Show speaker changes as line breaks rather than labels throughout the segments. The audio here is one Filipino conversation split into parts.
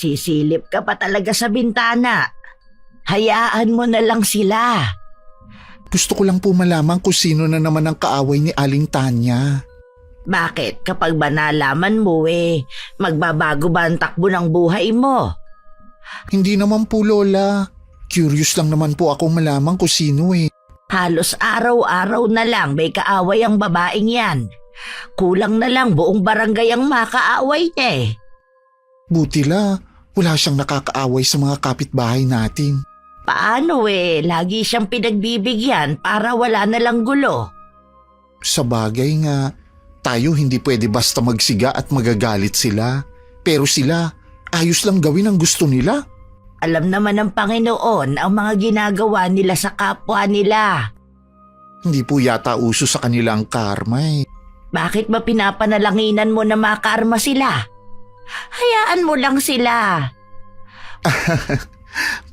Sisilip ka pa talaga sa bintana. Hayaan mo na lang sila.
Gusto ko lang po malaman kung sino na naman ang kaaway ni Aling Tanya.
Bakit kapag ba nalaman mo magbabago ba ang takbo ng buhay mo?
Hindi naman po, Lola. Curious lang naman po ako malaman kung sino eh.
Halos araw-araw na lang may kaaway ang babaeng yan. Kulang na lang buong barangay ang makaaway niya eh.
Buti la, wala siyang nakakaaway sa mga kapitbahay natin.
Paano lagi siyang pinagbibigyan para wala na lang gulo.
Sa bagay nga, tayo hindi pwede basta magsiga at magagalit sila. Pero sila, ayos lang gawin ang gusto nila.
Alam naman ng Panginoon ang mga ginagawa nila sa kapwa nila.
Hindi po yata uso sa kanila ang karma eh.
Bakit ba pinapanalanginan mo na makarma sila? Hayaan mo lang sila.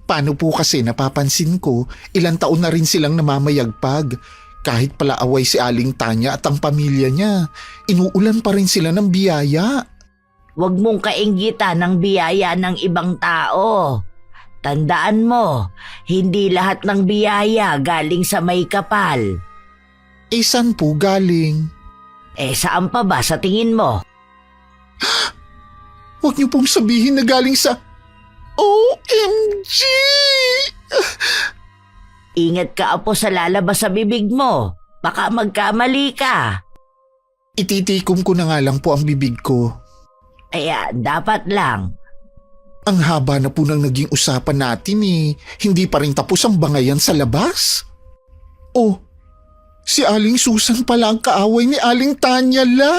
Paano po kasi napapansin ko, ilang taon na rin silang namamayagpag. Kahit pala away si Aling Tanya at ang pamilya niya, inuulan pa rin sila ng biyaya.
Huwag mong kainggitan ng biyaya ng ibang tao. Tandaan mo, hindi lahat ng biyaya galing sa may kapal.
Saan po galing?
Saan pa ba sa tingin mo?
Huwag niyo pong sabihin na galing sa... OMG!
Ingat ka apo sa lalabas sa bibig mo. Baka magkamali ka.
Ititikom ko na nga lang po ang bibig ko.
Dapat lang.
Ang haba na po nang naging usapan natin eh. Hindi pa rin tapos ang bangayan sa labas. Oh, si Aling Susan pala ang kaaway ni Aling Tanya la.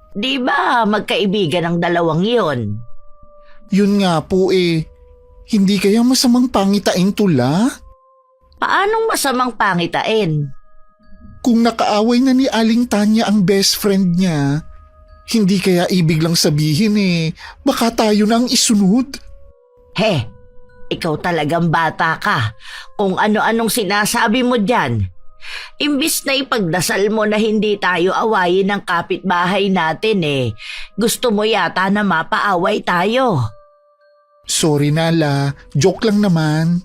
Di ba magkaibigan ang dalawang yon?
Yun nga po eh. Hindi kaya masamang pangitain to la?
Paanong masamang pangitain?
Kung nakaaway na ni Aling Tanya ang best friend niya, hindi kaya ibig lang sabihin baka tayo na ang isunod.
Ikaw talagang bata ka. Kung ano-anong sinasabi mo dyan. Imbis na ipagdasal mo na hindi tayo awayin ng kapitbahay natin gusto mo yata na mapaaway tayo.
Sorry na la, joke lang naman.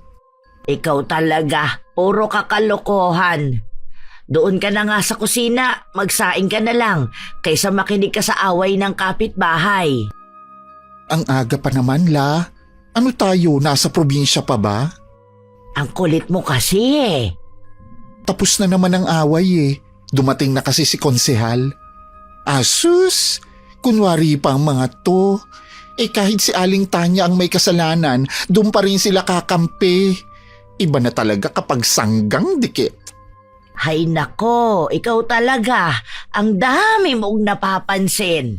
Ikaw talaga, puro kakalokohan. Doon ka na nga sa kusina, magsaing ka na lang, kaysa makinig ka sa away ng kapitbahay.
Ang aga pa naman la, ano tayo, nasa probinsya pa ba?
Ang kulit mo kasi
Tapos na naman ang away dumating na kasi si konsehal. Asus, kunwari pa ang mga to. Kahit si Aling Tanya ang may kasalanan, doon pa rin sila kakampi. Iba na talaga kapag sanggang dikit.
Hay nako, ikaw talaga. Ang dami mong napapansin.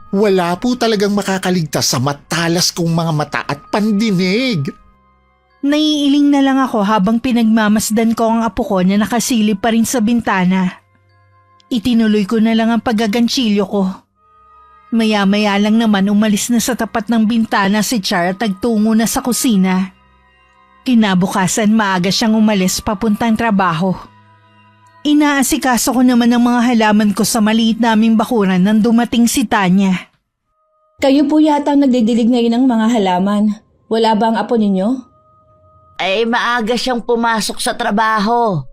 Wala po talagang makakaligtas sa matalas kong mga mata at pandinig.
Naiiling na lang ako habang pinagmamasdan ko ang apo ko na nakasilip pa rin sa bintana. Itinuloy ko na lang ang paggaganchilyo ko. Maya-maya lang naman umalis na sa tapat ng bintana si Char at nagtungo na sa kusina. Kinabukasan maaga siyang umalis papuntang trabaho. Inaasikaso ko naman ang mga halaman ko sa maliit naming bakuran nang dumating si Tanya.
Kayo po yata ang nagdidilig ngayon ng mga halaman. Wala ba ang apo ninyo?
Maaga siyang pumasok sa trabaho.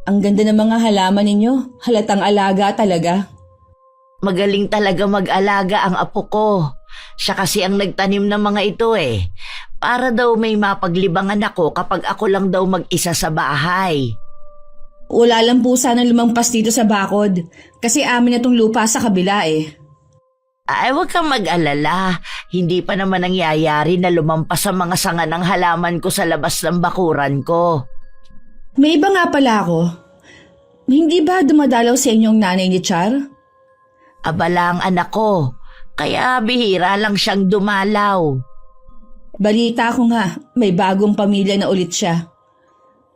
Ang ganda ng mga halaman ninyo. Halatang alaga talaga.
Magaling talaga mag-alaga ang apo ko. Siya kasi ang nagtanim ng mga ito Para daw may mapaglibangan ako kapag ako lang daw mag-isa sa bahay.
Wala lang po sana lumampas dito sa bakod. Kasi amin na tong lupa sa kabila
Huwag kang mag-alala. Hindi pa naman nangyayari na lumampas sa mga sanga ng halaman ko sa labas ng bakuran ko.
May iba nga pala ako. Hindi ba dumadalaw sa inyong nanay ni Char?
Abala ang anak ko. Kaya bihira lang siyang dumalaw.
Balita ko nga, may bagong pamilya na ulit siya.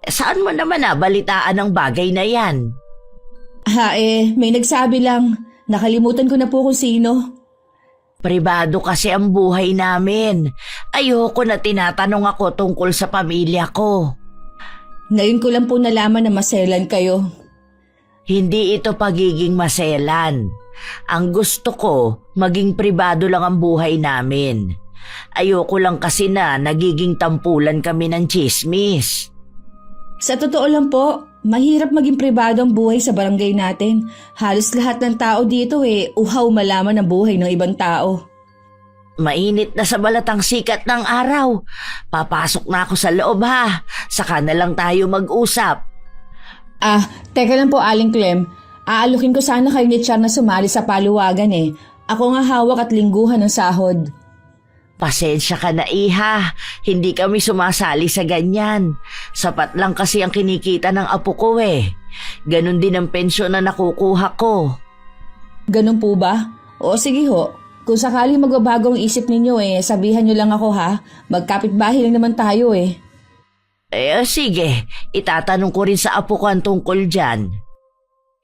Saan mo naman balitaan ang bagay na yan?
May nagsabi lang. Nakalimutan ko na po kung sino.
Pribado kasi ang buhay namin. Ayoko na tinatanong ako tungkol sa pamilya ko.
Ngayon ko lang po nalaman na maselan kayo.
Hindi ito pagiging maselan. Ang gusto ko, maging pribado lang ang buhay namin. Ayoko lang kasi na nagiging tampulan kami ng tsismis.
Sa totoo lang po, mahirap maging pribado ang buhay sa barangay natin. Halos lahat ng tao dito uhaw malaman ang buhay ng ibang tao.
Mainit na sa balatang sikat ng araw. Papasok na ako sa loob ha. Saka na lang tayo mag-usap.
Teka lang po Aling Clem. Aalukin ko sana kayo ni Char na sumali sa paluwagan Ako nga hawak at lingguhan ng sahod.
Pasensya ka na iha. Hindi kami sumasali sa ganyan. Sapat lang kasi ang kinikita ng apo ko Ganon din ang pensyon na nakukuha ko.
Ganun po ba? O sige ho. Kung sakali magbabago ang isip ninyo sabihan nyo lang ako ha. Magkapit-bahay lang naman tayo
Sige, itatanong ko rin sa apo ko ang tungkol dyan.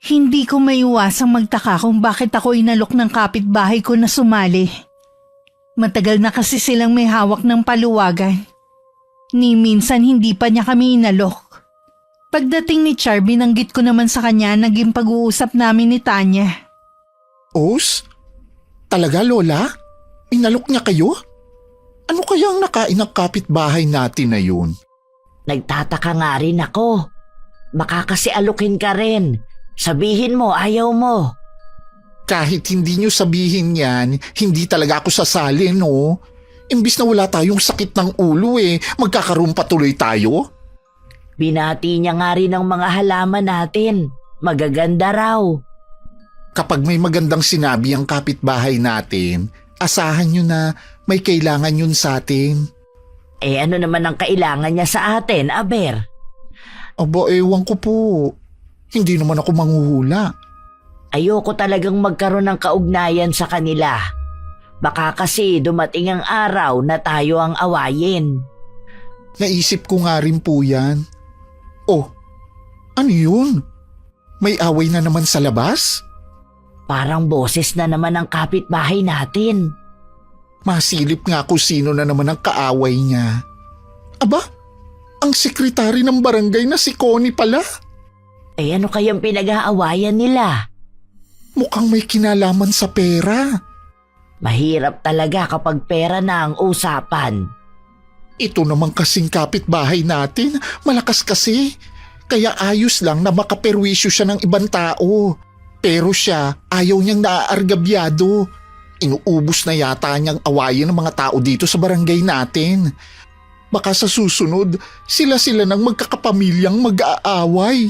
Hindi ko maiwasang magtaka kung bakit ako inalok ng kapitbahay ko na sumali. Matagal na kasi silang may hawak ng paluwagan. Ni minsan hindi pa niya kami inalok. Pagdating ni Char, binanggit ko naman sa kanya naging pag-uusap namin ni Tanya.
Os? Talaga, Lola? Inalok niya kayo? Ano kaya ang nakain ng kapitbahay natin na yun?
Nagtataka nga rin ako. Baka kasi alukin ka rin. Sabihin mo, ayaw mo.
Kahit hindi niyo sabihin yan, hindi talaga ako sasali, no? Imbis na wala tayong sakit ng ulo magkakaroon pa tuloy tayo?
Binati niya nga rin ang mga halaman natin. Magaganda raw.
Kapag may magandang sinabi ang kapitbahay natin, asahan nyo na may kailangan yun sa atin.
Ano naman ang kailangan niya sa atin, Aber?
Aba, ewan ko po. Hindi naman ako manghuhula.
Ayoko talagang magkaroon ng kaugnayan sa kanila. Baka kasi dumating ang araw na tayo ang awayin.
Naisip ko nga rin po yan. Oh, ano yun? May away na naman sa labas?
Parang boses na naman ang kapitbahay natin.
Masilip nga kung sino na naman ang kaaway niya. Aba, ang sekretary ng barangay na si Connie pala.
Ano kayang pinag-aawayan nila?
Mukhang may kinalaman sa pera.
Mahirap talaga kapag pera na ang usapan.
Ito naman kasing kapitbahay natin, malakas kasi. Kaya ayos lang na makaperwisyo siya ng ibang tao. Pero siya, ayaw niyang naaargabyado. Inuubos na yata niyang awayin ng mga tao dito sa barangay natin. Baka sa susunod, sila-sila nang magkakapamilyang mag-aaway.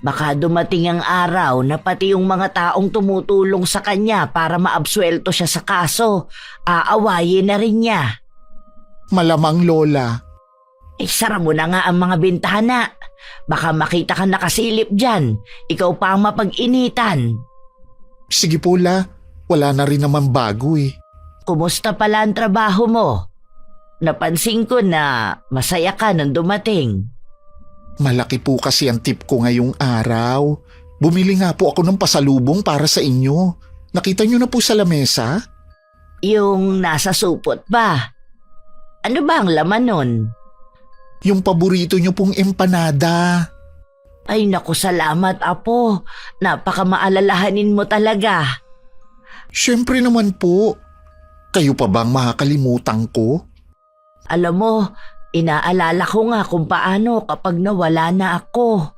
Baka dumating ang araw na pati yung mga taong tumutulong sa kanya para maabsuelto siya sa kaso, aawayin na rin niya.
Malamang, Lola.
Sara mo na nga ang mga bintana. Baka makita ka nakasilip dyan. Ikaw pa ang mapag-initan.
Sige po, La. Wala na rin naman bago
Kumusta pala ang trabaho mo? Napansin ko na masaya ka nung dumating.
Malaki po kasi ang tip ko ngayong araw. Bumili nga po ako ng pasalubong para sa inyo. Nakita niyo na po sa lamesa?
Yung nasa supot ba? Ano ba ang laman nun?
Yung paborito niyo pong empanada.
Ay naku, salamat apo. Napakamaalalahanin mo talaga.
Siyempre naman po. Kayo pa bang makakalimutan ko?
Alam mo, inaalala ko nga kung paano kapag nawala na ako.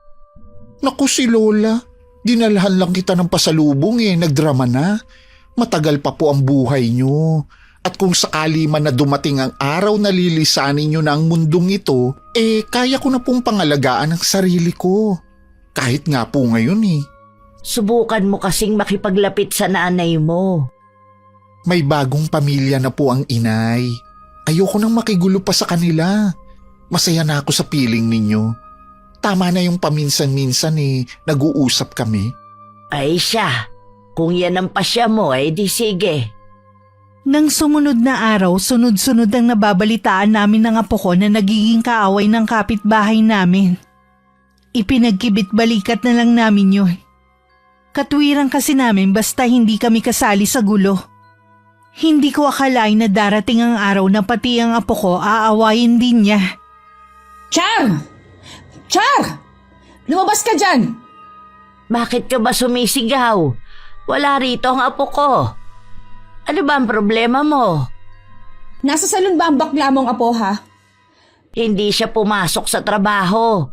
Naku si Lola, dinalhan lang kita ng pasalubong nagdrama na. Matagal pa po ang buhay niyo. At kung sakali man na dumating ang araw na lilisanin niyo na ang mundong ito, kaya ko na pong pangalagaan ang sarili ko. Kahit nga po ngayon
Subukan mo kasing makipaglapit sa nanay mo.
May bagong pamilya na po ang inay. Ayoko nang makigulo pa sa kanila. Masaya na ako sa piling ninyo. Tama na yung paminsan-minsan nag-uusap kami.
Ay siya, kung yan ang pasya mo di sige.
Nang sumunod na araw, sunod-sunod ang nababalitaan namin ng apo ko na nagiging kaaway ng kapitbahay namin. Ipinagkibit-balikat na lang namin yun. Katwiran kasi namin basta hindi kami kasali sa gulo. Hindi ko akalain na darating ang araw na pati ang apo ko aawayin din niya.
Char! Char! Lumabas ka dyan!
Bakit ka ba sumisigaw? Wala rito ang apo ko. Ano ba ang problema mo?
Nasa salon ba ang bakla mong apo ha?
Hindi siya pumasok sa trabaho.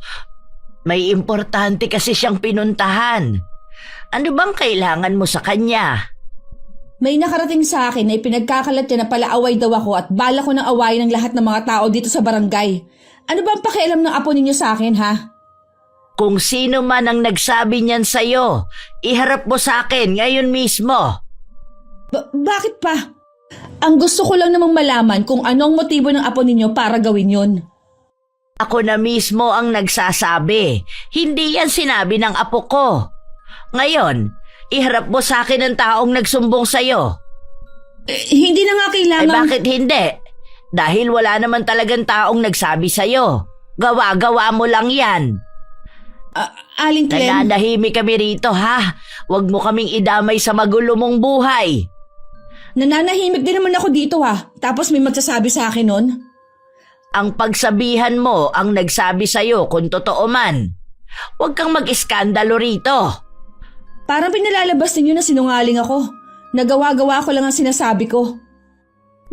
May importante kasi siyang pinuntahan. Ano bang kailangan mo sa kanya?
May nakarating sa akin na ipinagkakalat niya na palaaway daw ako at bala ko ng awayin ng lahat ng mga tao dito sa barangay. Ano ba ang pakialam ng apo ninyo sa akin ha?
Kung sino man ang nagsabi niyan sa'yo, iharap mo sa akin ngayon mismo.
Bakit pa? Ang gusto ko lang namang malaman kung anong motibo ng apo ninyo para gawin yon.
Ako na mismo ang nagsasabi. Hindi yan sinabi ng apo ko. Ngayon, iharap mo sa akin ang taong nagsumbong sa'yo.
Hindi na nga
Ay
kailangan...
bakit hindi? Dahil wala naman talagang taong nagsabi sa'yo. Gawa-gawa mo lang yan.
Aling Clem,
Nananahimik kami rito ha. Huwag mo kaming idamay sa magulo mong buhay.
nananahimik din naman ako dito ha. Tapos may magsasabi sa akin nun.
Ang pagsabihan mo ang nagsabi sa'yo kung totoo man. Huwag kang mag-iskandalo rito.
Parang pinalalabas ninyo na sinungaling ako. Nagawa-gawa ko lang ang sinasabi ko.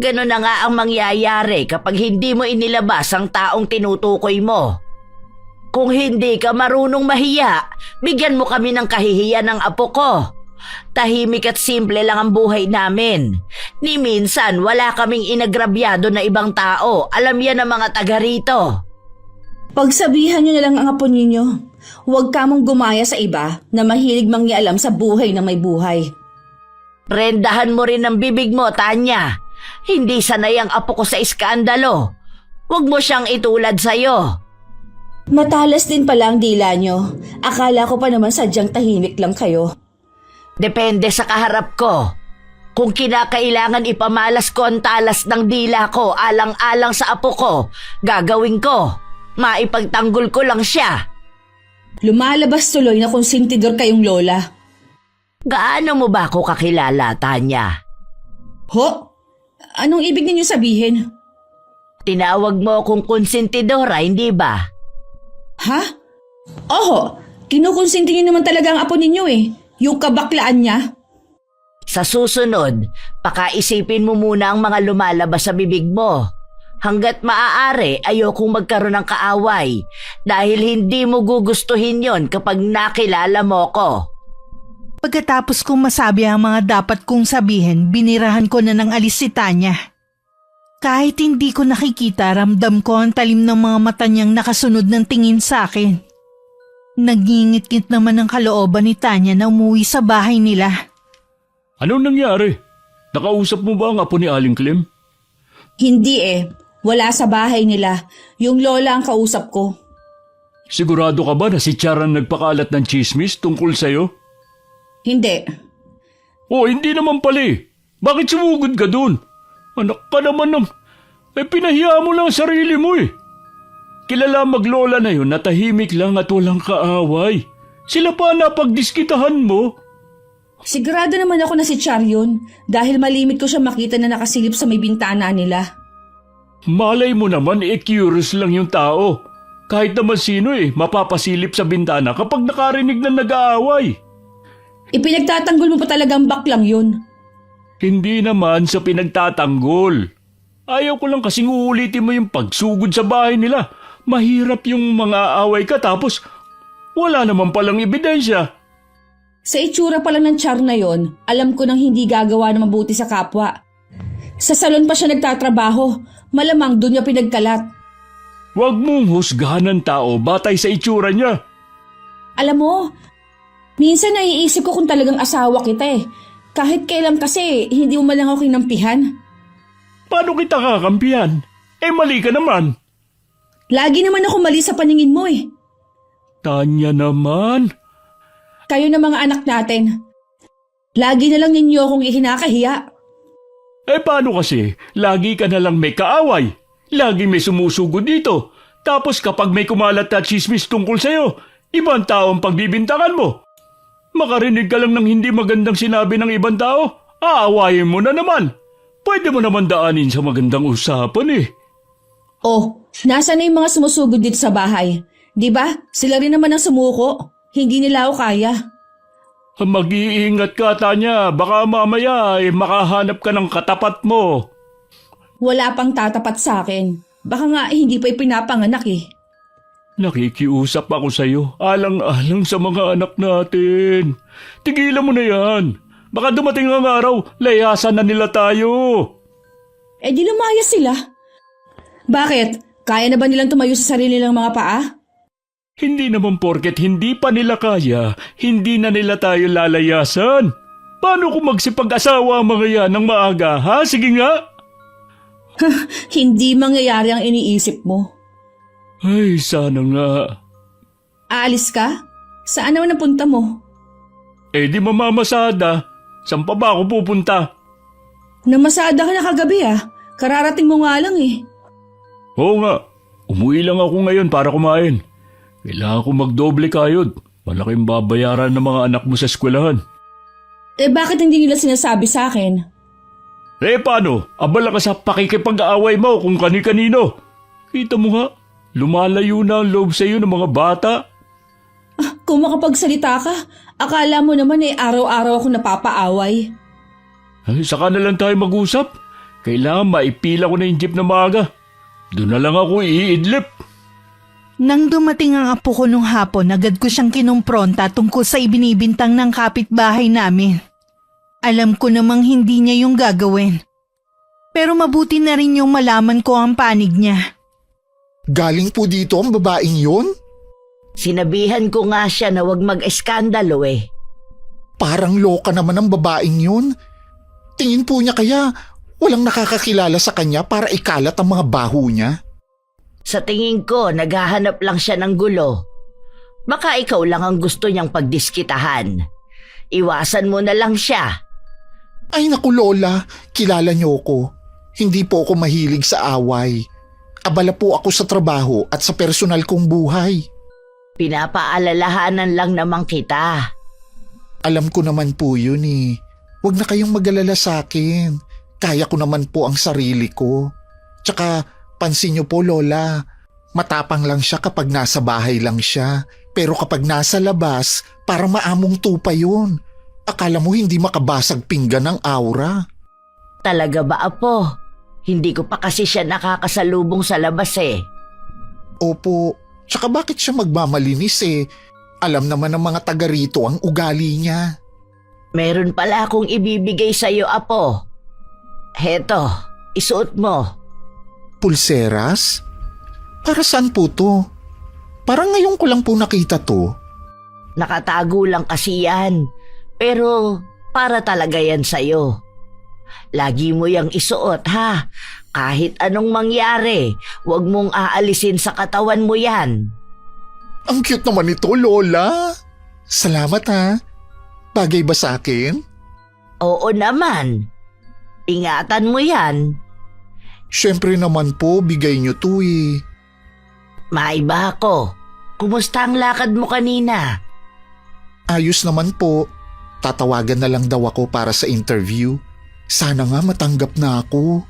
Ganon na nga ang mangyayari kapag hindi mo inilabas ang taong tinutukoy mo. Kung hindi ka marunong mahiya, bigyan mo kami ng kahihiyan ng apo ko. Tahimik at simple lang ang buhay namin. Ni minsan wala kaming inagrabyado na ibang tao. Alam yan ng mga taga rito.
Pagsabihan nyo na lang ang apo ninyo. Huwag ka mong gumaya sa iba na mahilig mangyalam sa buhay na may buhay.
Rendahan mo rin ang bibig mo, Tanya. Hindi sanay ang apo ko sa iskandalo. Huwag mo siyang itulad sa'yo.
Matalas din pala ang dila nyo. Akala ko pa naman sadyang tahimik lang kayo.
Depende sa kaharap ko. Kung kinakailangan ipamalas ko ang talas ng dila ko alang-alang sa apo ko, gagawin ko. Maipagtanggol ko lang siya.
Lumalabas tuloy na konsentidor kayong lola.
Gaano mo ba ako kakilala, Tanya?
Ho? Anong ibig ninyo sabihin?
Tinawag mo akong konsentidora, hindi ba?
Ha? Oho, kinukonsinti nyo naman talaga ang apo ninyo eh. Yung kabaklaan niya.
Sa susunod, pakaisipin mo muna ang mga lumalabas sa bibig mo. Hanggat maaari, ayokong magkaroon ng kaaway dahil hindi mo gugustuhin yon kapag nakilala mo ko.
Pagkatapos kong masabi ang mga dapat kong sabihin, binirahan ko na ng alis si Tanya. Kahit hindi ko nakikita, ramdam ko ang talim ng mga mata niyang nakasunod ng tingin sa akin. Nagingit-ngit naman ang kalooban ni Tanya na umuwi sa bahay nila.
Anong nangyari? Nakausap mo ba ang apo ni Aling Clem?
Hindi eh. Wala sa bahay nila. Yung lola ang kausap ko.
Sigurado ka ba na si Charan nagpakalat ng chismis tungkol sa'yo?
Hindi.
Hindi naman pala eh. Bakit sumugod ka dun? Anak ka naman ng... pinahiya mo lang ang sarili mo eh. Kilala maglola na yun na tahimik lang at walang kaaway. Sila pa napagdiskitahan mo.
Sigurado naman ako na si Char yun dahil malimit ko siya makita na nakasilip sa may bintana nila.
Malay mo naman curious lang yung tao. Kahit naman sino mapapasilip sa bintana kapag nakarinig na nag-aaway.
Ipinagtatanggol mo pa talagang baklang yun.
Hindi naman sa pinagtatanggol. Ayaw ko lang kasing uulitin mo yung pagsugod sa bahay nila. Mahirap yung mga away ka tapos wala naman palang ebidensya.
Sa itsura pa lang ng Char na yon, alam ko nang hindi gagawa na mabuti sa kapwa. Sa salon pa siya nagtatrabaho, malamang doon niya pinagkalat.
Huwag mong husgahan ng tao batay sa itsura niya.
Alam mo, minsan naiisip ko kung talagang asawa kita eh. Kahit kailan kasi, hindi mo man lang ako kinampihan.
Paano kita kakampihan? Mali ka naman.
Lagi naman ako mali sa paningin mo eh.
Tanya naman.
Kayo na mga anak natin. Lagi na lang ninyo akong ihinakahiya.
Paano kasi? Lagi ka na lang may kaaway. Lagi may sumusugod dito. Tapos kapag may kumalat na chismis tungkol sa'yo, ibang tao ang pagbibintangan mo. Makarinig ka lang ng hindi magandang sinabi ng ibang tao, aawayin mo na naman. Pwede mo naman daanin sa magandang usapan eh.
Oh, nasa na yung mga sumusugod dito sa bahay? Di ba? Sila rin naman ang sumuko. Hindi nila ako kaya.
Mag-iingat ka, Tanya. Baka mamaya makahanap ka ng katapat mo.
Wala pang tatapat sa akin. Baka nga hindi pa ipinapanganak eh.
Nakikiusap ako sa'yo, alang-alang sa mga anak natin. Tigilan mo na yan. Baka dumating ang araw, layasan na nila tayo.
Eh di lumayas sila. Bakit? Kaya na ba nilang tumayo sa sarili nilang mga paa?
Hindi naman porket hindi pa nila kaya, hindi na nila tayo lalayasan. Paano kung magsipag-asawa ang mga yan ng maaga, ha? Sige nga.
Hindi mangyayari ang iniisip mo.
Ay, sana nga.
Aalis ka? Saan naman napunta mo?
Eh di mamamasada. Saan pa ba ako pupunta?
Namasada ka na kagabi ah. Kararating mo nga lang eh.
Oo nga, umuwi lang ako ngayon para kumain. Kailangan ko magdoble kayod. Malaking babayaran ng mga anak mo sa eskwelahan.
Eh bakit hindi nila sinasabi sa akin?
Eh paano? Abala ka sa pakikipag-aaway mo kung kani-kanino. Kita mo nga, lumalayo na ang loob sa iyo ng mga bata.
Kung makapagsalita ka, akala mo naman eh araw-araw ako napapaaway.
Ay, saka na lang tayo mag-usap. Kailangan maipila ko na yung jeep na maaga. Doon na lang ako iidlip.
Nang dumating ang apo ko nung hapon, agad ko siyang kinumpronta tungkol sa ibinibintang ng kapitbahay namin. Alam ko namang hindi niya yung gagawin. Pero mabuti na rin yung malaman ko ang panig niya.
Galing po dito ang babaeng yun?
Sinabihan ko nga siya na huwag mag-eskandalo eh.
Parang loka naman ang babaeng yun. Tingin po niya kaya walang nakakakilala sa kanya para ikalat ang mga baho niya.
Sa tingin ko, naghahanap lang siya ng gulo. Baka ikaw lang ang gusto niyang pagdiskitahan. Iwasan mo na lang siya.
Ay naku Lola, kilala niyo ko. Hindi po ako mahilig sa away. Abala po ako sa trabaho at sa personal kong buhay.
Pinapaalalahanan lang naman kita.
Alam ko naman po yun eh. Huwag na kayong mag-alala sa akin. Kaya ko naman po ang sarili ko. Tsaka pansin niyo po Lola, matapang lang siya kapag nasa bahay lang siya. Pero kapag nasa labas, parang maamong tupa yun. Akala mo hindi makabasag pinggan ng aura.
Talaga ba, Apo? Hindi ko pa kasi siya nakakasalubong sa labas eh.
Opo, tsaka bakit siya magmamalinis eh? Alam naman ng mga taga rito ang ugali niya.
Meron pala akong ibibigay sa'yo, Apo. Heto, isuot mo.
Pulseras? Para saan po to? Parang ngayon ko lang po nakita to.
Nakatago lang kasi yan. Pero para talaga yan sa'yo. Lagi mo yang isuot ha. Kahit anong mangyari, huwag mong aalisin sa katawan mo yan.
Ang cute naman ito, Lola. Salamat ha. Bagay ba sa akin?
Oo naman. Ingatan mo yan.
Siyempre naman po, bigay niyo to eh.
Maiba ako. Kumusta ang lakad mo kanina?
Ayos naman po. Tatawagan na lang daw ako para sa interview. Sana nga matanggap na ako.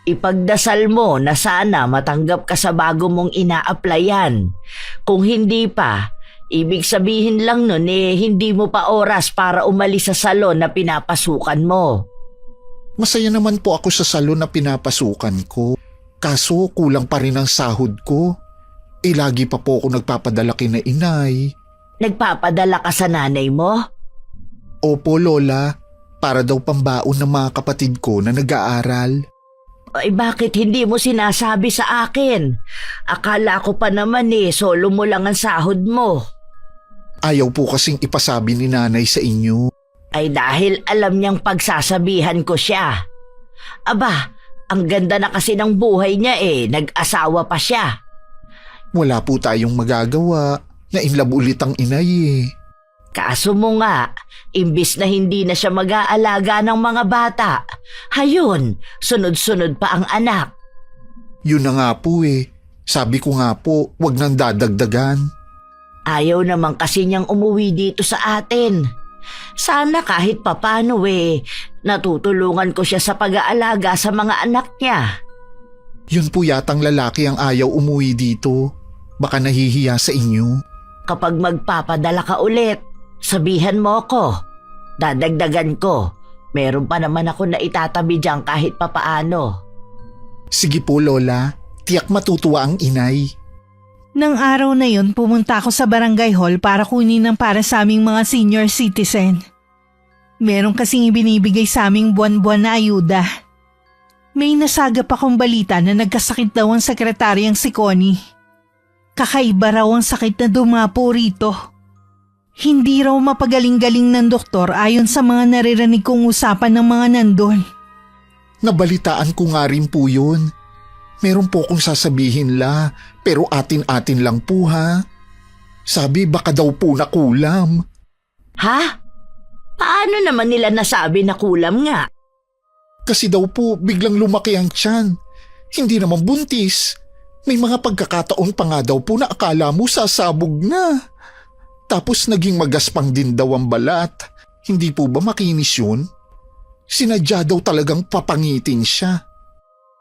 Ipagdasal mo na sana matanggap ka sa bago mong ina-applyan. Kung hindi pa, ibig sabihin lang nun hindi mo pa oras para umalis sa salon na pinapasukan mo.
Masaya naman po ako sa salon na pinapasukan ko. Kaso kulang pa rin ang sahod ko. Lagi pa po ako nagpapadala kina inay.
Nagpapadala ka sa nanay mo?
Opo, Lola. Para daw pambaon ng mga kapatid ko na nag-aaral.
Ay bakit hindi mo sinasabi sa akin? Akala ko pa naman solo mo lang ang sahod mo.
Ayaw po kasing ipasabi ni nanay sa inyo.
Ay dahil alam niyang pagsasabihan ko siya. Aba, ang ganda na kasi ng buhay niya nag-asawa pa siya.
Wala po tayong magagawa. Nainlove ulit ang inay eh.
Kaso mo nga, imbis na hindi na siya mag-aalaga ng mga bata, hayun, sunod-sunod pa ang anak.
Yun na nga po eh. Sabi ko nga po, wag nang dadagdagan.
Ayaw naman kasi niyang umuwi dito sa atin. Sana kahit papano natutulungan ko siya sa pag-aalaga sa mga anak niya.
Yun po yatang lalaki ang ayaw umuwi dito. Baka nahihiya sa inyo.
Kapag magpapadala ka ulit, Sabihan mo ko. Dadagdagan ko. Meron pa naman ako na itatabi dyan kahit papaano.
Sige po, Lola. Tiyak matutuwa ang inay.
Nang araw na yun, pumunta ako sa barangay hall para kunin ang para sa aming mga senior citizen. Meron kasing ibinibigay sa aming buwan-buwan na ayuda. May nasagap akong balita na nagkasakit daw ang sekretaryang si Connie. Kakaiba raw ang sakit na dumapo rito. Hindi raw mapagaling-galing ng doktor ayon sa mga naririnig kong usapan ng mga nandun.
Nabalitaan ko nga rin po yun. Meron po kong sasabihin la, pero atin-atin lang po ha. Sabi baka daw po nakulam.
Ha? Paano naman nila nasabi na kulam nga?
Kasi daw po biglang lumaki ang tiyan. Hindi naman buntis. May mga pagkakataon pa nga daw po na akala mo sasabog na. Tapos naging magaspang din daw ang balat. Hindi po ba makinis yun? Sinadya daw talagang papangitin siya.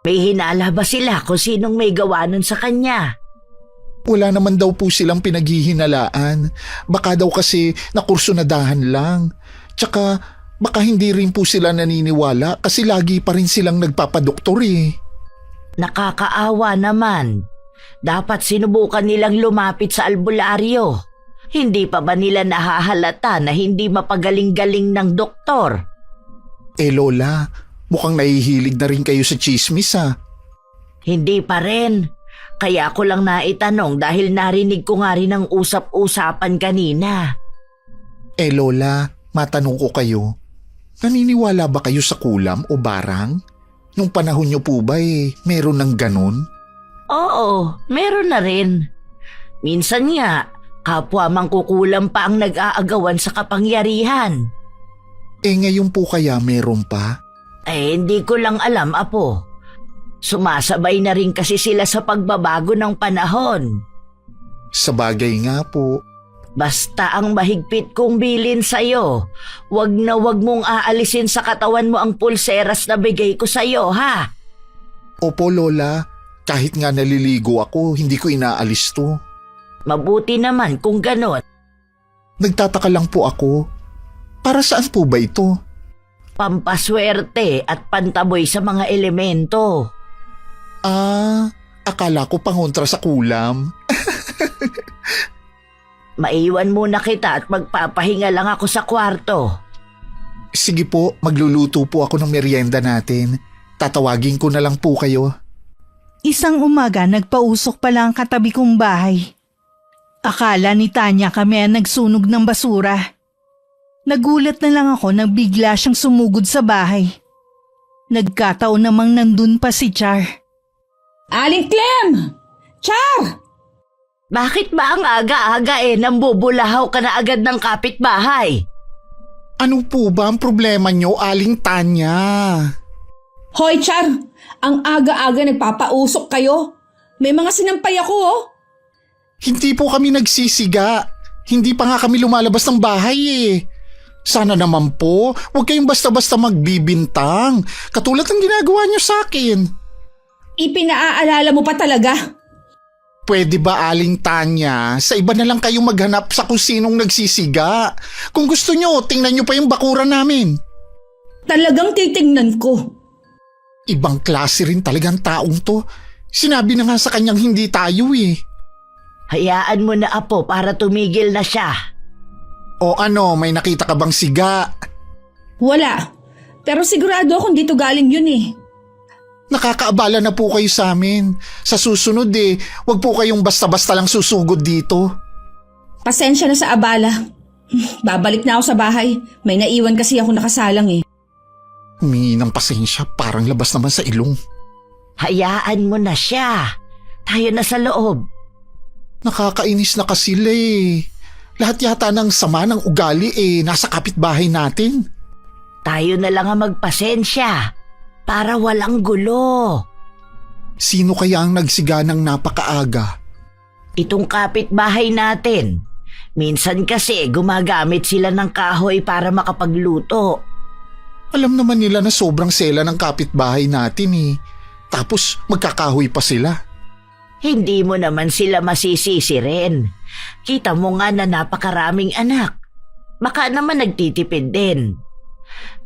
May hinala ba sila kung sinong may gawa nun sa kanya?
Wala naman daw po silang pinaghihinalaan. Baka daw kasi nakursunadahan lang. Tsaka baka hindi rin po sila naniniwala kasi lagi pa rin silang nagpapadoktor eh.
Nakakaawa naman. Dapat sinubukan nilang lumapit sa albularyo. Hindi pa ba nila nahahalata na hindi mapagaling-galing ng doktor?
Lola, mukhang nahihilig na rin kayo sa chismis ha.
Hindi pa rin. Kaya ko lang naitanong dahil narinig ko nga rin ang usap-usapan kanina.
Lola, matanong ko kayo. Naniniwala ba kayo sa kulam o barang? Nung panahon niyo po ba meron ng ganon?
Oo, meron na rin. Minsan nga, kapwa mangkukulam pa ang nag-aagawan sa kapangyarihan.
Ngayon po kaya meron pa?
Hindi ko lang alam, Apo. Sumasabay na rin kasi sila sa pagbabago ng panahon.
Sabagay nga po.
Basta ang mahigpit kong bilin sa'yo, wag na wag mong aalisin sa katawan mo ang pulseras na bigay ko sa'yo, ha?
Opo, Lola. Kahit nga naliligo ako, hindi ko inaalis to.
Mabuti naman kung ganon.
Nagtataka lang po ako. Para saan po ba ito?
Pampaswerte at pantaboy sa mga elemento.
Akala ko pangontra sa kulam.
Maiwan muna kita at magpapahinga lang ako sa kwarto.
Sige po, magluluto po ako ng merienda natin. Tatawagin ko na lang po kayo.
Isang umaga nagpausok pala ang katabi kong bahay. Akala ni Tanya kami ang nagsunog ng basura. Nagulat na lang ako nang bigla siyang sumugod sa bahay. Nagkataon namang nandun pa si Char.
Aling Clem! Char!
Bakit ba ang aga-aga nambubulahaw ka na agad ng kapitbahay?
Ano po ba ang problema niyo, Aling Tanya?
Hoy, Char! Ang aga-aga nagpapausok kayo. May mga sinampay ako, oh.
Hindi po kami nagsisiga. Hindi pa nga kami lumalabas ng bahay eh. Sana naman po, huwag kayong basta-basta magbibintang. Katulad ng ginagawa niyo sa akin.
Ipinaaalala mo pa talaga.
Pwede ba, Aling Tanya, sa iba na lang kayong maghanap sa kung sinong nagsisiga? Kung gusto nyo, tingnan nyo pa yung bakuran namin.
Talagang titingnan ko.
Ibang klase rin talagang taong to. Sinabi na nga sa kanyang hindi tayo eh.
Hayaan mo na, Apo, para tumigil na siya.
O ano, may nakita ka bang siga?
Wala. Pero sigurado akong dito galing yun eh.
Nakakaabala na po kayo sa amin. Sa susunod wag po kayong basta-basta lang susugod dito.
Pasensya na sa abala. Babalik na ako sa bahay. May naiwan kasi ako nakasalang eh.
Humingi ng pasensya, parang labas naman sa ilong.
Hayaan mo na siya. Tayo na sa loob.
Nakakainis na kasi sila eh. Lahat yata ng sama ng ugali nasa kapitbahay natin.
Tayo na lang ang magpasensya para walang gulo.
Sino kaya ang nagsiga ng napakaaga?
Itong kapitbahay natin. Minsan kasi gumagamit sila ng kahoy para makapagluto.
Alam naman nila na sobrang sela ng kapitbahay natin eh. Tapos magkakahoy pa sila.
Hindi mo naman sila masisisi rin. Kita mo nga na napakaraming anak. Baka naman nagtitipid din.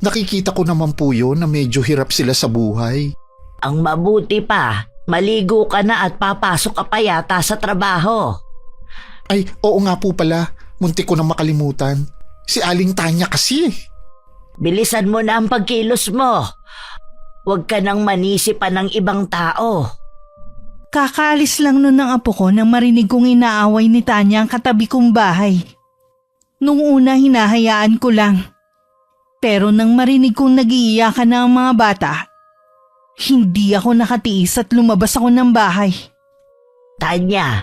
Nakikita ko naman po yun na medyo hirap sila sa buhay.
Ang mabuti pa, maligo ka na at papasok ka pa yata sa trabaho.
Ay, oo nga po pala. Muntik ko na makalimutan. Si Aling Tanya kasi.
Bilisan mo na ang pagkilos mo. Huwag ka nang manisi pa ng ibang tao.
Kakaalis lang nun ng apo ko nang marinig kong inaaway ni Tanya ang katabi kong bahay. Nung una hinahayaan ko lang. Pero nang marinig kong nag-iiyakan na ang mga bata, hindi ako nakatiis at lumabas ako ng bahay.
Tanya,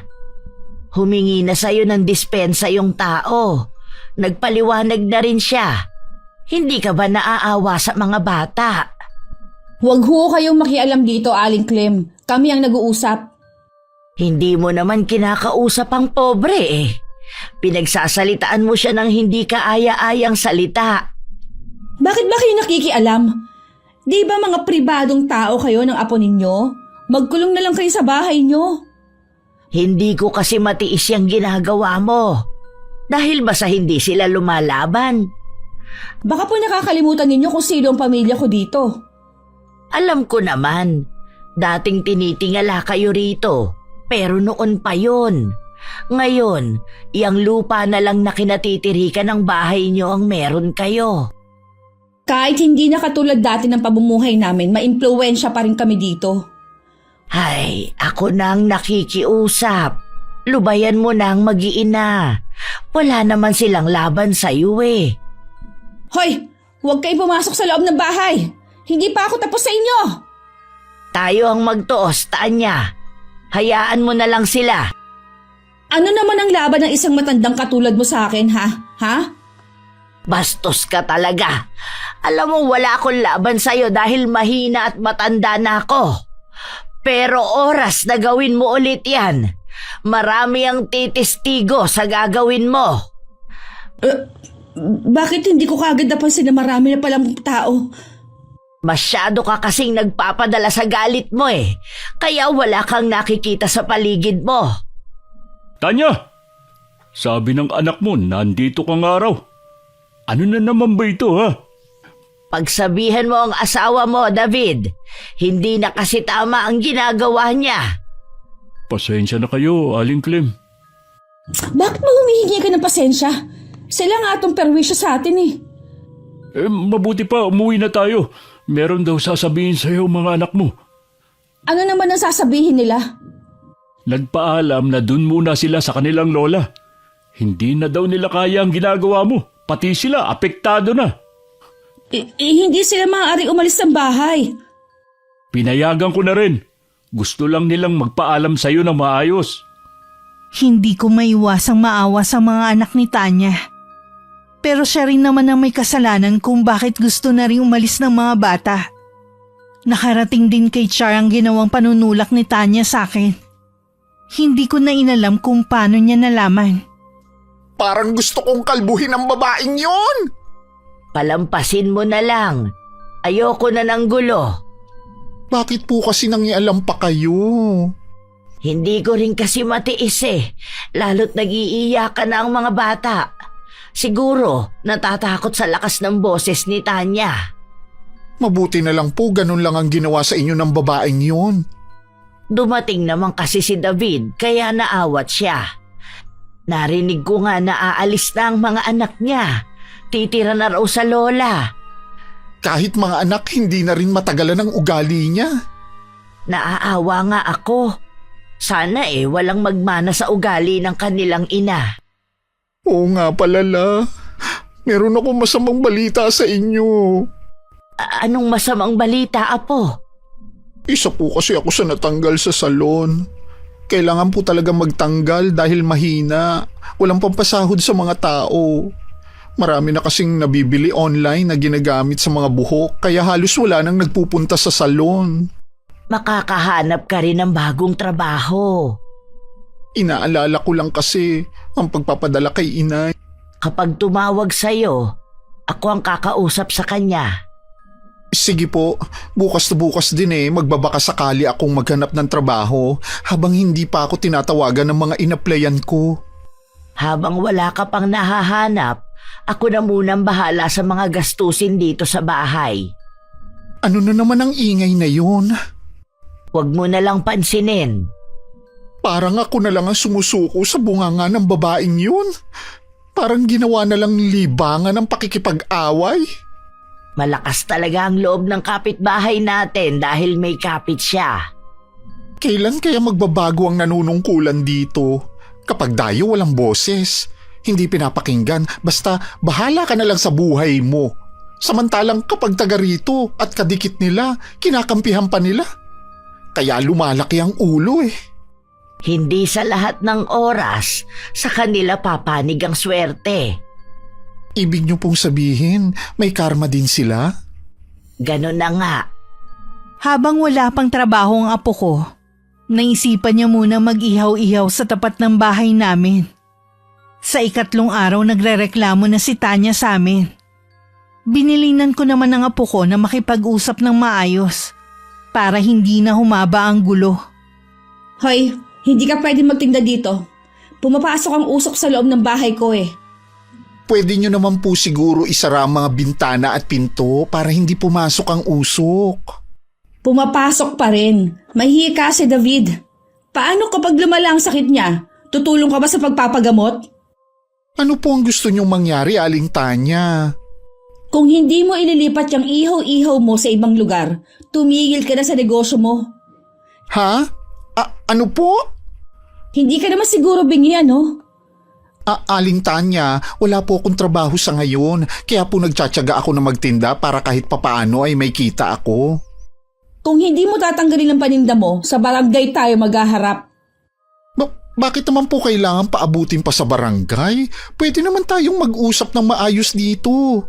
humingi na sa'yo ng dispensa yung tao. Nagpaliwanag na rin siya. Hindi ka ba naaawa sa mga bata?
Huwag ho kayong makialam dito, Aling Clem. Kami ang nag-uusap.
Hindi mo naman kinakausap ang pobre eh. Pinagsasalitaan mo siya ng hindi kaaya-ayang salita.
Bakit ba kayo nakikialam? Di ba mga pribadong tao kayo ng apo ninyo? Magkulong na lang kayo sa bahay nyo.
Hindi ko kasi matiis yung ginagawa mo. Dahil ba sa hindi sila lumalaban?
Baka po nakakalimutan ninyo kung sino ang pamilya ko dito.
Alam ko naman, dating tinitingala kayo rito. Pero noon pa yon. Ngayon, iyang lupa na lang na kinatitirikan ng bahay nyo ang meron kayo.
Kahit hindi na katulad dati ng pamumuhay namin, maimpluwensya pa rin kami dito.
Ay, ako na ang nakikiusap. Lubayan mo na ang mag-iina. Wala naman silang laban sa'yo eh.
Hoy! Huwag kayo pumasok sa loob ng bahay! Hindi pa ako tapos sa inyo!
Tayo ang magtuos, Tanya. Hayaan mo na lang sila.
Ano naman ang laban ng isang matandang katulad mo sa akin, ha? Ha?
Bastos ka talaga. Alam mo, wala akong laban sa'yo dahil mahina at matanda na ako. Pero oras na gawin mo ulit yan. Marami ang titistigo sa gagawin mo.
Bakit hindi ko kagad napansin na marami na palang tao?
Masyado ka kasing nagpapadala sa galit mo eh. Kaya wala kang nakikita sa paligid mo.
Tanya! Sabi ng anak mo, nandito kang araw. Ano na naman ba ito, ha?
Pagsabihan mo ang asawa mo, David. Hindi na kasi tama ang ginagawa niya.
Pasensya na kayo, Aling Clem.
Bakit mo humihingi ka ng pasensya? Sila nga itong perwisyo sa atin eh.
Mabuti pa, umuwi na tayo. Meron daw sasabihin sa'yo mga anak mo.
Ano naman ang sasabihin nila?
Nagpaalam na dun muna sila sa kanilang lola. Hindi na daw nila kaya ang ginagawa mo. Pati sila, apektado na.
Hindi sila maaaring umalis ng bahay.
Pinayagan ko na rin. Gusto lang nilang magpaalam sa'yo na maayos.
Hindi ko maiwasang maawa sa mga anak ni Tanya. Pero siya rin naman ang may kasalanan kung bakit gusto na rin umalis ng mga bata. Nakarating din kay Char ang ginawang panunulak ni Tanya sa akin. Hindi ko na inalam kung paano niya nalaman.
Parang gusto kong kalbuhin ang babaeng yon.
Palampasin mo na lang. Ayoko na ng gulo.
Bakit po kasi nangialam pa kayo?
Hindi ko rin kasi matiis eh. Lalo't nag-iiyakan na ang mga bata. Siguro, natatakot sa lakas ng boses ni Tanya.
Mabuti na lang po ganun lang ang ginawa sa inyo ng babaeng yon.
Dumating naman kasi si David, kaya naawat siya. Narinig ko nga na aalis na ang mga anak niya. Titira na raw sa lola.
Kahit mga anak, hindi na rin matagalan ang ugali niya.
Naaawa nga ako. Sana walang magmana sa ugali ng kanilang ina.
Oo nga palala. Meron akong masamang balita sa inyo.
Anong masamang balita, Apo?
Isa po kasi ako sa natanggal sa salon. Kailangan po talaga magtanggal dahil mahina. Walang pampasahod sa mga tao. Marami na kasing nabibili online na ginagamit sa mga buhok kaya halos wala nang nagpupunta sa salon.
Makakahanap ka rin ng bagong trabaho.
Inaalala ko lang kasi ang pagpapadala kay inay.
Kapag tumawag sa'yo, ako ang kakausap sa kanya.
Sige po, bukas na bukas din magbabaka sakali akong maghanap ng trabaho habang hindi pa ako tinatawagan ng mga inaplayan ko.
Habang wala ka pang nahahanap, Ako na munang bahala sa mga gastusin dito sa bahay.
Ano na naman ang ingay na yun?
Huwag mo na lang pansinin.
Parang ako na lang ang sumusuko sa bunganga ng babaeng yun. Parang ginawa na lang libangan ng pakikipag-away.
Malakas talaga ang loob ng kapitbahay natin dahil may kapit siya.
Kailan kaya magbabago ang nanunungkulan dito? Kapag dayo walang boses, hindi pinapakinggan, basta bahala ka na lang sa buhay mo. Samantalang kapag taga rito at kadikit nila, kinakampihan pa nila. Kaya lumalaki ang ulo eh.
Hindi sa lahat ng oras sa kanila papanig ang swerte.
Ibig niyo pong sabihin, may karma din sila?
Ganon na nga.
Habang wala pang trabaho ang apo ko, naisipan niya muna mag-ihaw-ihaw sa tapat ng bahay namin. Sa 3 araw nagrereklamo na si Tanya sa amin. Binilinan ko naman ng apo ko na makipag-usap ng maayos para hindi na humaba ang gulo.
Hoy, hindi ka pwede magtinda dito. Pumapasok ang usok sa loob ng bahay ko eh.
Pwede niyo naman po siguro isara ang mga bintana at pinto para hindi pumasok ang usok.
Pumapasok pa rin. Mahihi ka si David. Paano kapag lumala ang sakit niya? Tutulong ka ba sa pagpapagamot?
Ano po ang gusto niyong mangyari, Aling Tanya?
Kung hindi mo ililipat yung ihaw-ihaw mo sa ibang lugar, tumigil ka na sa negosyo mo.
Ha? Ano po?
Hindi ka naman siguro bingi, ano?
Aling Tanya, wala po akong trabaho sa ngayon, kaya po nagtsatsaga ako na magtinda para kahit papaano ay may kita ako.
Kung hindi mo tatanggalin ang paninda mo, sa barangay tayo maghaharap.
Bakit naman po kailangan paabutin pa sa barangay? Pwede naman tayong mag-usap ng maayos dito.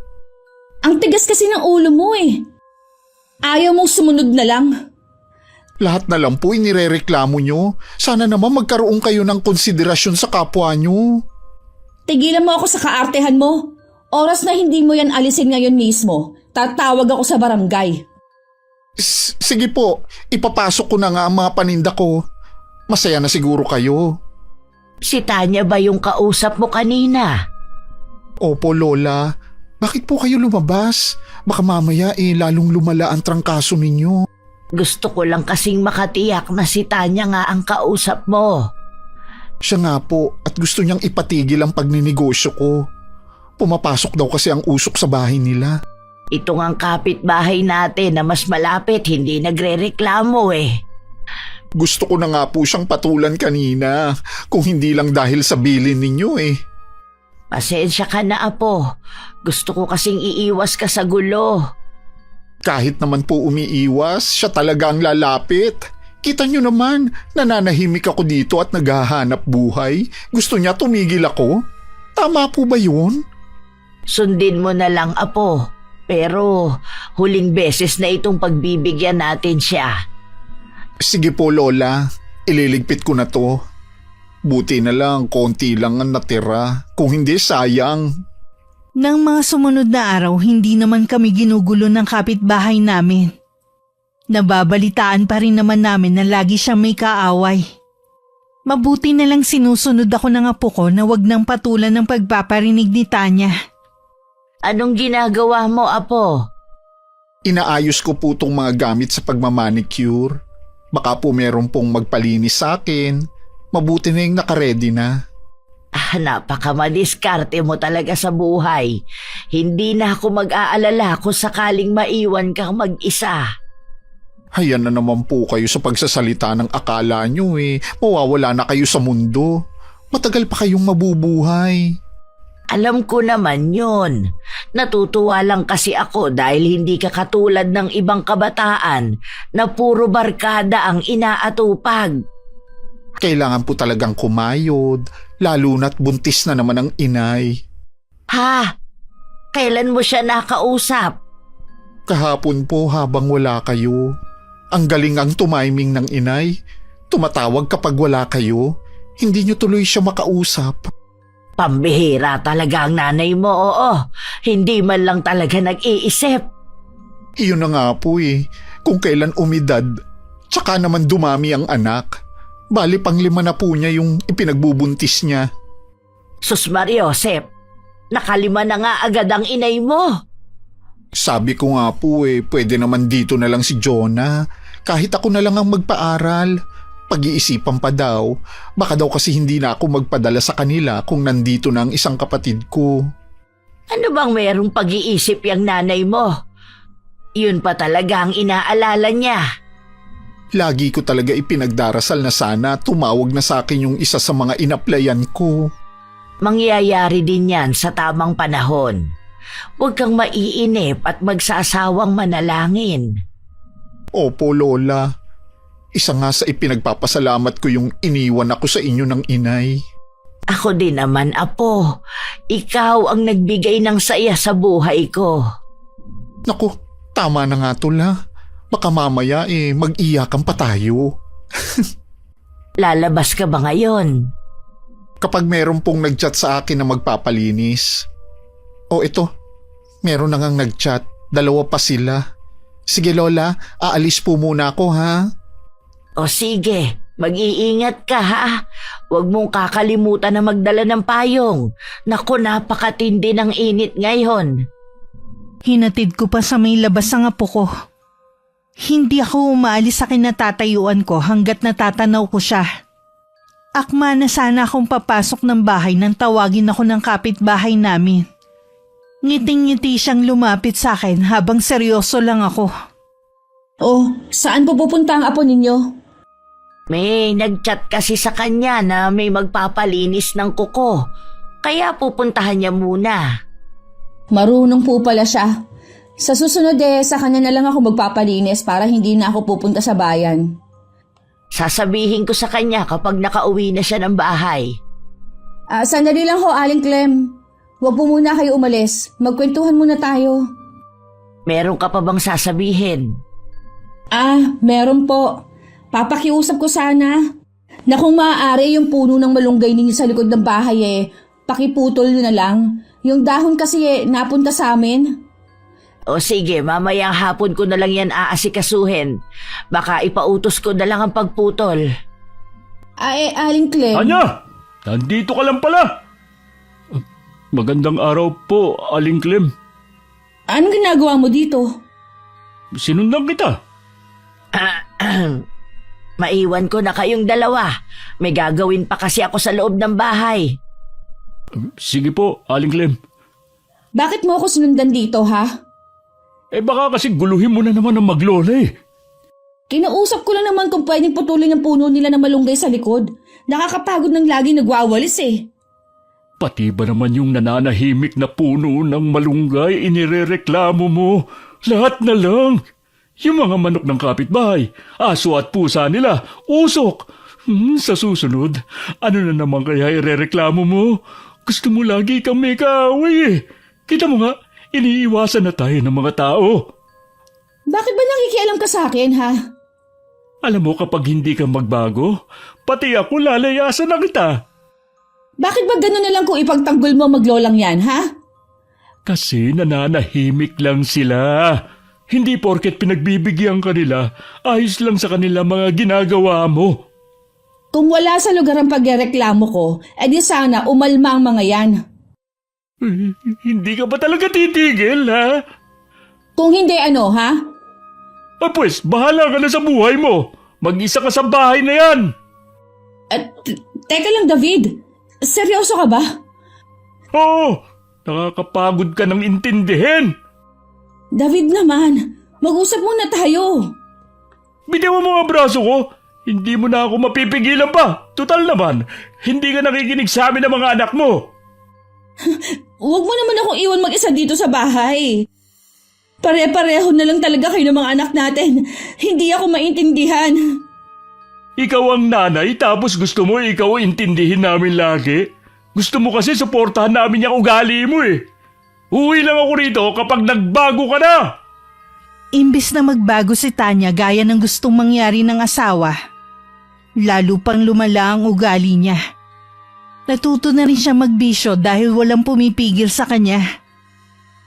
Ang tigas kasi ng ulo mo eh. Ayaw mong sumunod na lang.
Lahat na lang po inirereklamo nyo. Sana naman magkaroon kayo ng konsiderasyon sa kapwa nyo.
Tigilan mo ako sa kaartehan mo. Oras na hindi mo yan alisin ngayon mismo. Tatawag ako sa barangay.
Sige po, ipapasok ko na nga ang mga paninda ko. Masaya na siguro kayo.
Si Tanya ba yung kausap mo kanina?
Opo, Lola. Bakit po kayo lumabas? Baka mamaya lalong lumala ang trangkaso ninyo.
Gusto ko lang kasing makatiyak na si Tanya nga ang kausap mo.
Siya nga po at gusto niyang ipatigil ang pagninegosyo ko. Pumapasok daw kasi ang usok sa bahay nila.
Ito ngang kapitbahay natin na mas malapit hindi nagrereklamo eh.
Gusto ko na nga po siyang patulan kanina kung hindi lang dahil sa bilin ninyo eh.
Pasensya ka na, apo. Gusto ko kasing iiwas ka sa gulo.
Kahit naman po umiiwas, siya talaga ang lalapit. Kita niyo naman, nananahimik ako dito at naghahanap buhay. Gusto niya tumigil ako? Tama po ba yun?
Sundin mo na lang, apo. Pero huling beses na itong pagbibigyan natin siya.
Sige po, Lola. Ililigpit ko na to. Buti na lang, konti lang ang natira. Kung hindi, sayang.
Nang mga sumunod na araw, hindi naman kami ginugulo ng kapitbahay namin. Nababalitaan pa rin naman namin na lagi siyang may kaaway. Mabuti na lang sinusunod ako ng apo ko na wag nang patulan ng pagpaparinig ni Tanya.
Anong ginagawa mo, apo?
Inaayos ko po itong mga gamit sa pagmamanicure. Baka po meron pong magpalinis sa akin. Mabuti na yung nakaredy na.
Napakamadiskarte mo talaga sa buhay. Hindi na ako mag-aalala kung sakaling maiwan kang mag-isa.
Hayan na naman po kayo sa pagsasalita ng akala nyo eh. Mawawala na kayo sa mundo. Matagal pa kayong mabubuhay.
Alam ko naman yun. Natutuwa lang kasi ako dahil hindi ka katulad ng ibang kabataan na puro barkada ang inaatupag.
Kailangan po talagang kumayod, lalo na't buntis na naman ang inay.
Ha? Kailan mo siya nakausap?
Kahapon po habang wala kayo. Ang galing ang tumiming ng inay. Tumatawag kapag wala kayo. Hindi niyo tuloy siya makausap.
Pambihira talaga ang nanay mo, oo. Hindi man lang talaga nag-iisip.
Iyon na nga po eh. Kung kailan umidad, tsaka naman dumami ang anak. Bali 5 na po niya yung ipinagbubuntis niya.
Sus Mariosep, Nakalima na nga agad ang inay mo.
Sabi ko nga po pwede naman dito na lang si Jonah. Kahit ako na lang ang magpaaral. Pag-iisipan pa daw. Baka daw kasi hindi na ako magpadala sa kanila kung nandito na ang isang kapatid ko.
Ano bang merong pag-iisip yung nanay mo? Yun pa talaga ang inaalala niya.
Lagi ko talaga ipinagdarasal na sana tumawag na sa akin yung isa sa mga inaplayan ko.
Mangyayari din yan sa tamang panahon. Huwag kang maiinip at magsasawang manalangin.
Opo, Lola. Isa nga sa ipinagpapasalamat ko yung iniwan ako sa inyo ng inay.
Ako din naman, Apo. Ikaw ang nagbigay ng saya sa buhay ko.
Naku, tama na nga Tula. Baka mamaya mag-iyakan pa tayo.
Lalabas ka ba ngayon?
Kapag meron pong nag-chat sa akin na magpapalinis. O ito, meron na ngang nag-chat. 2 pa sila. Sige Lola, aalis po muna ako ha.
O sige, mag-iingat ka ha. Huwag mong kakalimutan na magdala ng payong. Naku, napakatindi ng init ngayon.
Hinatid ko pa sa may labas ang apo ko. Hindi ako umaalis sa kinatatayuan ko hanggat natatanaw ko siya. Akma na sana akong papasok ng bahay nang tawagin ako ng kapitbahay namin. Ngiting-ngiti siyang lumapit sa akin habang seryoso lang ako.
Oh, saan po pupunta ang apo ninyo?
May nag-chat kasi sa kanya na may magpapalinis ng kuko. Kaya pupuntahan niya muna.
Marunong po pala siya. Sa susunod sa kanya na lang ako magpapalinis para hindi na ako pupunta sa bayan.
Sasabihin ko sa kanya kapag nakauwi na siya ng bahay.
Sandali lang ho, Aling Clem. Huwag po muna kayo umalis. Magkwentuhan muna tayo.
Meron ka pa bang sasabihin?
Meron po. Papakiusap ko sana na kung maaari yung puno ng malunggay ninyo sa likod ng bahay pakiputol nyo na lang. Yung dahon kasi napunta sa amin.
O sige, mamayang hapon ko na lang yan aasikasuhin. Baka ipautos ko na lang ang pagputol.
Aling Clem.
Anya, nandito ka lang pala. Magandang araw po, Aling Clem.
Anong ginagawa mo dito?
Sinundan kita.
Maiwan ko na kayong dalawa. May gagawin pa kasi ako sa loob ng bahay.
Sige po, Aling Clem.
Bakit mo ako sinundan dito, ha?
Baka kasi guluhin mo na naman ang maglola
Kinausap ko lang naman kung pwedeng putulin ang puno nila na malunggay sa likod. Nakakapagod ng lagi nagwawalis
Pati ba naman yung nananahimik na puno ng malunggay inirereklamo mo? Lahat na lang. Yung mga manok ng kapitbahay, aso at pusa nila, usok. Sa susunod, ano na naman kaya irereklamo mo? Gusto mo lagi kang may kaaway Kita mo nga, iniiwasan na tayo ng mga tao.
Bakit ba nakikialam ka sa akin, ha?
Alam mo kapag hindi ka magbago, pati ako lalayasan na kita.
Bakit ba gano'n na lang kung ipagtanggol mo maglolang yan, ha?
Kasi nananahimik lang sila. Hindi porket pinagbibigyan ka nila, ayos lang sa kanila mga ginagawa mo.
Kung wala sa lugar ang pagreklamo ko, edi sana umalma ang mga yan.
Hindi ka ba talaga titigil, ha?
Kung hindi ha?
Pues, bahala ka na sa buhay mo. Mag-isa ka sa bahay na yan.
Teka lang, David. Seryoso ka ba?
Oo, nakakapagod ka ng intindihin.
David naman, mag-usap muna tayo.
Bitiwan mo ang braso ko. Hindi mo na ako mapipigilan pa. Tutal naman, hindi ka nakikinig sa amin ng mga anak mo.
Huwag mo naman akong iwan mag-isa dito sa bahay. Pare-pareho na lang talaga kayo ng mga anak natin. Hindi ako maintindihan.
Ikaw ang nanay tapos gusto mo ikaw intindihin namin lagi. Gusto mo kasi suportahan namin yung ugali mo Uwi lang ako rito kapag nagbago ka na.
Imbis na magbago si Tanya gaya ng gustong mangyari ng asawa, lalo pang lumala ang ugali niya. Natuto na rin siya magbisyo dahil walang pumipigil sa kanya.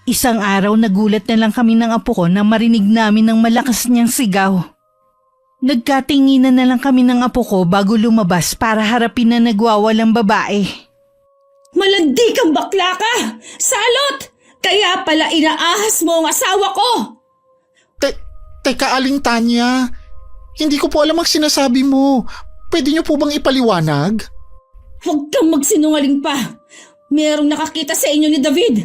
Isang araw nagulat na lang kami ng apo ko na marinig namin ng malakas niyang sigaw. Nagkatinginan na lang kami ng apo ko bago lumabas para harapin na nagwawalang babae.
Malandi kang bakla ka! Salot! Kaya pala inaahas mo ang asawa ko!
Teka, Aling Tanya. Hindi ko po alam ang sinasabi mo. Pwede niyo po bang ipaliwanag?
Huwag kang magsinungaling pa! Merong nakakita sa inyo ni David!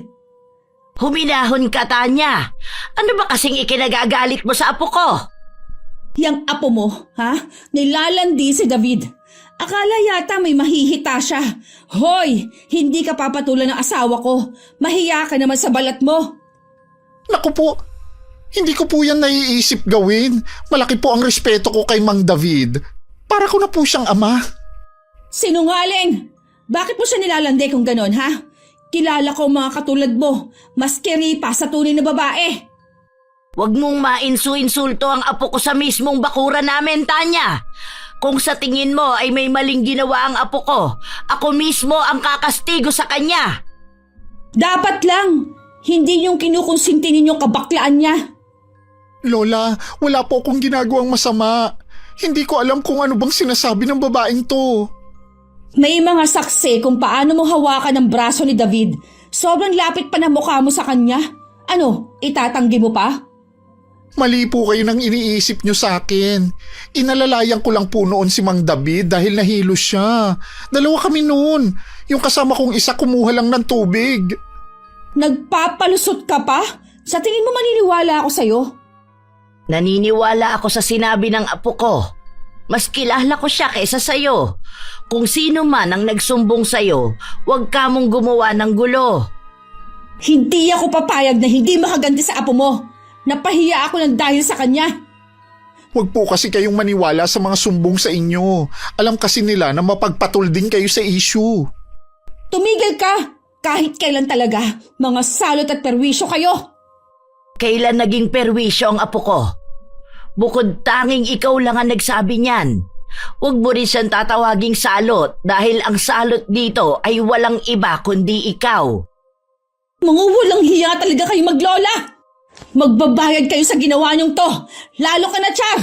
Huminahon ka, Tanya. Ano ba kasing ikinagagalit mo sa apo ko?
Yang apo mo, ha? Nilalandi si David. Akala yata may mahihita siya. Hoy! Hindi ka papatulan ng asawa ko. Mahiya ka naman sa balat mo.
Naku po, hindi ko po yan naiisip gawin. Malaki po ang respeto ko kay Mang David. Para ko na po siyang ama.
Sinungaling! Bakit mo siya nilalandi kung ganon, ha? Kilala ko mga katulad mo. Mas kiripa sa tunay na babae.
Huwag mong mainsu-insulto ang apo ko sa mismong bakura namin, Tanya. Kung sa tingin mo ay may maling ginawa ang apo ko, ako mismo ang kakastigo sa kanya.
Dapat lang. Hindi yung kinukonsinti ninyong kabaklaan niya.
Lola, wala po akong ginagawang masama. Hindi ko alam kung ano bang sinasabi ng babaeng to.
May mga saksi kung paano mo hawakan ang braso ni David. Sobrang lapit pa na mukha mo sa kanya. Ano, itatanggi mo pa?
Mali po kayo nang iniisip nyo sa akin. Inalalayan ko lang po noon si Mang David dahil nahilo siya. Dalawa kami noon. Yung kasama kong isa kumuha lang ng tubig.
Nagpapalusot ka pa? Sa tingin mo maniniwala ako sa'yo?
Naniniwala ako sa sinabi ng apo ko. Mas kilala ko siya kaysa sa'yo. Kung sino man ang nagsumbong sa'yo, huwag ka mong gumawa ng gulo.
Hindi ako papayag na hindi makaganti sa apo mo. Napahiya ako ng dahil sa kanya.
Huwag po kasi kayong maniwala sa mga sumbong sa inyo. Alam kasi nila na mapagpatol din kayo sa issue.
Tumigil ka! Kahit kailan talaga, mga salot at perwisyo kayo.
Kailan naging perwisyo ang apo ko? Bukod tanging ikaw lang ang nagsabi niyan. Huwag mo rin siyang tatawaging salot dahil ang salot dito ay walang iba kundi ikaw.
Mga walang hiya talaga kayo maglola! Magbabayad kayo sa ginawa niyong to! Lalo ka na, Char!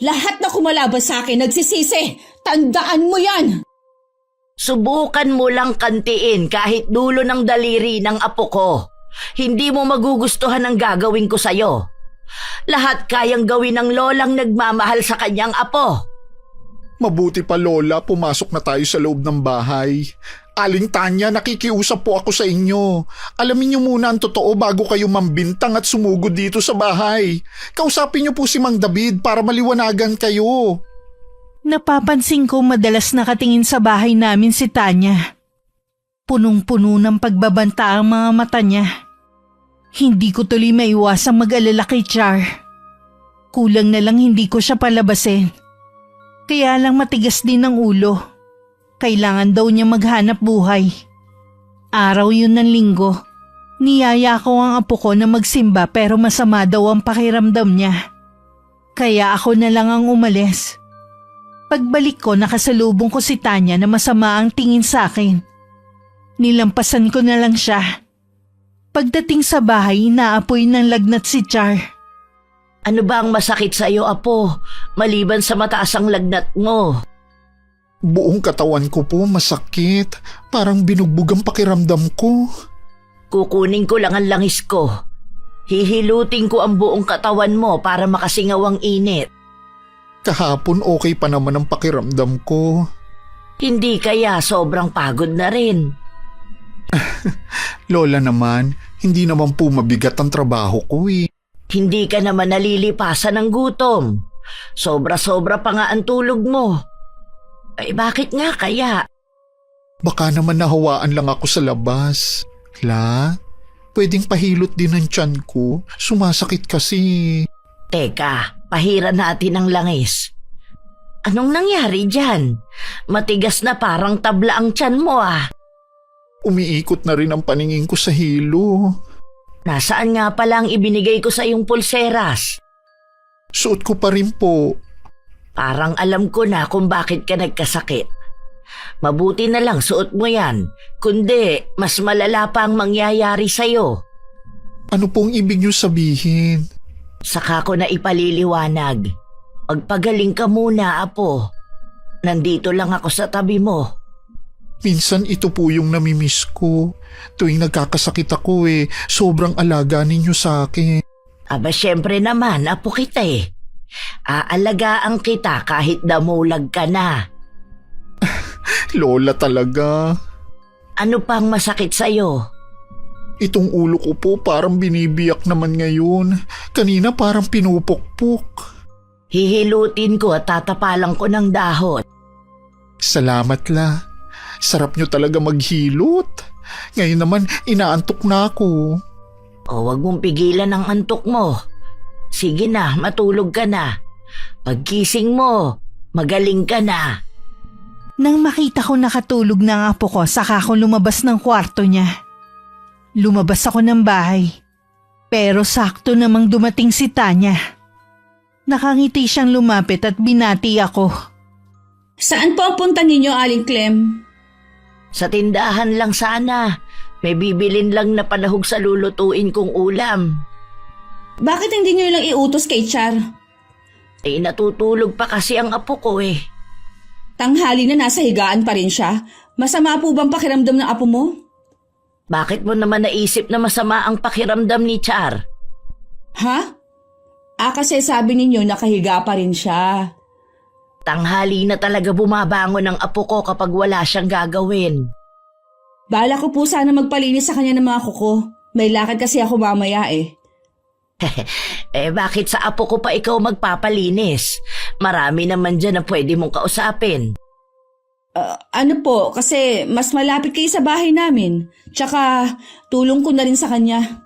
Lahat na kumalaban sa akin nagsisisi! Tandaan mo yan!
Subukan mo lang kantiin kahit dulo ng daliri ng apo ko. Hindi mo magugustuhan ang gagawin ko sa'yo. Lahat kayang gawin ng lolang nagmamahal sa kanyang apo.
Mabuti pa Lola, pumasok na tayo sa loob ng bahay. Aling Tanya, nakikiusap po ako sa inyo. Alamin niyo muna ang totoo bago kayo mambintang at sumugod dito sa bahay. Kausapin niyo po si Mang David para maliwanagan kayo.
Napapansin ko madalas nakatingin sa bahay namin si Tanya. Punong-puno ng pagbabanta ang mga mata niya. Hindi ko tuloy maiwasang mag-alala kay Char. Kulang na lang hindi ko siya palabasin. Kaya lang matigas din ang ulo. Kailangan daw niya maghanap buhay. Araw yun ng linggo. Niyaya ko ang apo ko na magsimba pero masama daw ang pakiramdam niya. Kaya ako na lang ang umalis. Pagbalik ko nakasalubong ko si Tanya na masama ang tingin sa akin. Nilampasan ko na lang siya. Pagdating sa bahay, naapoy ng lagnat si Char.
Ano ba ang masakit sa iyo, apo, maliban sa mataas ang lagnat mo?
Buong katawan ko po masakit. Parang binugbog ang pakiramdam ko.
Kukunin ko lang ang langis ko. Hihilutin ko ang buong katawan mo para makasingaw ang init.
Kahapon okay pa naman ang pakiramdam ko.
Hindi kaya sobrang pagod na rin.
Lola naman, hindi naman po mabigat ang trabaho ko eh.
Hindi ka naman nalilipasan ng gutom. Sobra-sobra pa nga ang tulog mo. Ay bakit nga kaya?
Baka naman nahawaan lang ako sa labas. La, pwedeng pahilot din ang tiyan ko. Sumasakit kasi.
Teka, pahiran natin ang langis. Anong nangyari dyan? Matigas na parang tabla ang tiyan mo ah.
Umiikot na rin ang paningin ko sa hilo.
Nasaan nga pala ang ibinigay ko sa iyong pulseras?
Suot ko pa rin po.
Parang alam ko na kung bakit ka nagkasakit. Mabuti na lang suot mo yan, kundi mas malala pa ang mangyayari sa'yo.
Ano pong ibig niyo sabihin?
Saka ko na ipaliliwanag. Magpagaling ka muna, apo. Nandito lang ako sa tabi mo.
Minsan ito po yung namimiss ko. Tuwing nagkakasakit ako sobrang alaga ninyo sa akin.
Aba syempre naman, apo kita eh. Aalagaan kita kahit damulag ka na.
Lola talaga.
Ano pang masakit sa'yo?
Itong ulo ko po parang binibiyak naman ngayon. Kanina parang pinupukpok.
Hihilutin ko at tatapalan ko ng dahon.
Salamat la. Sarap nyo talaga maghilot. Ngayon naman inaantok na ako.
O wag mong pigilan ang antok mo. Sige na, matulog ka na. Pagkising mo, magaling ka na.
Nang makita ko nakatulog na ang apo ko, saka ako lumabas ng kwarto niya. Lumabas ako ng bahay. Pero sakto namang dumating si Tanya. Nakangiti siyang lumapit at binati ako.
Saan po ang punta ninyo, Aling Clem?
Sa tindahan lang sana. May bibilin lang na panahog sa lulutuin kong ulam.
Bakit hindi nyo lang iutos kay Char?
Natutulog pa kasi ang apo ko eh.
Tanghali na nasa higaan pa rin siya. Masama po bang pakiramdam ng apo mo?
Bakit mo naman naisip na masama ang pakiramdam ni Char?
Ha? Kasi sabi ninyo nakahiga pa rin siya.
Tanghali na talaga bumabangon ang apo ko kapag wala siyang gagawin.
Bala ko po sana magpalinis sa kanya ng mga kuko. May lakad kasi ako mamaya eh.
Bakit sa apo ko pa ikaw magpapalinis? Marami naman dyan na pwede mong kausapin.
Ano po, kasi mas malapit kayo sa bahay namin. Tsaka tulong ko na rin sa kanya.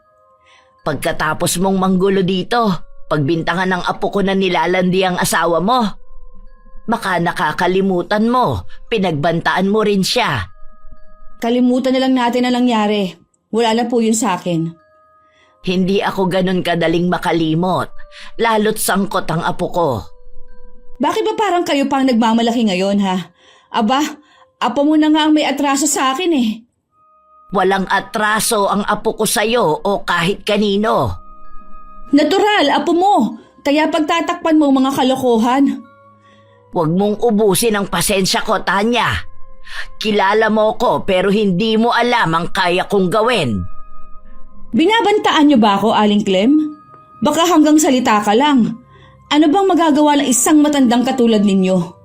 Pagkatapos mong manggulo dito, pagbintangan ng apo ko na nilalandi ang asawa mo. Baka nakakalimutan mo, pinagbantaan mo rin siya.
Kalimutan na lang natin ang nangyari. Wala na po yun sa akin.
Hindi ako ganun kadaling makalimot, lalo't sangkot ang apo ko.
Bakit ba parang kayo pang nagmamalaki ngayon ha? Aba, apo mo na nga ang may atraso sa akin eh.
Walang atraso ang apo ko sa'yo o kahit kanino.
Natural, apo mo. Kaya pagtatakpan mo mga kalokohan.
Huwag mong ubusin ang pasensya ko, Tanya. Kilala mo ko pero hindi mo alam ang kaya kong gawin.
Binabantaan niyo ba ako, Aling Clem? Baka hanggang salita ka lang. Ano bang magagawa ng isang matandang katulad ninyo?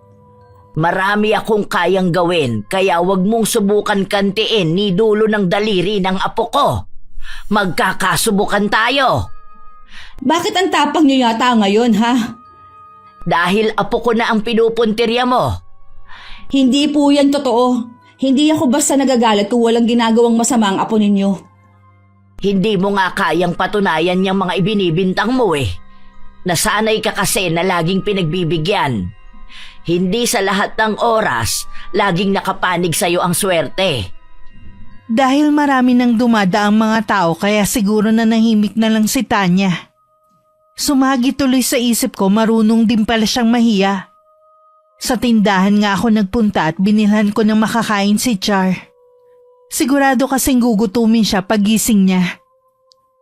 Marami akong kayang gawin kaya huwag mong subukan kantiin ni dulo ng daliri ng apo ko. Magkakasubukan tayo.
Bakit ang tapang niyo yata ngayon, ha?
Dahil apo ko na ang pinupuntirya mo.
Hindi po yan totoo. Hindi ako basta nagagalit kung walang ginagawang masama ang apo ninyo.
Hindi mo nga kayang patunayan yung mga ibinibintang mo eh. Nasanay ka kasi na laging pinagbibigyan. Hindi sa lahat ng oras, laging nakapanig sa'yo ang swerte.
Dahil marami nang dumadaang mga tao kaya siguro na nahimik na lang si Tanya. Sumagi tuloy sa isip ko marunong din pala siyang mahiya. Sa tindahan nga ako nagpunta at binilhan ko ng makakain si Char. Sigurado kasing gugutumin siya pagising niya.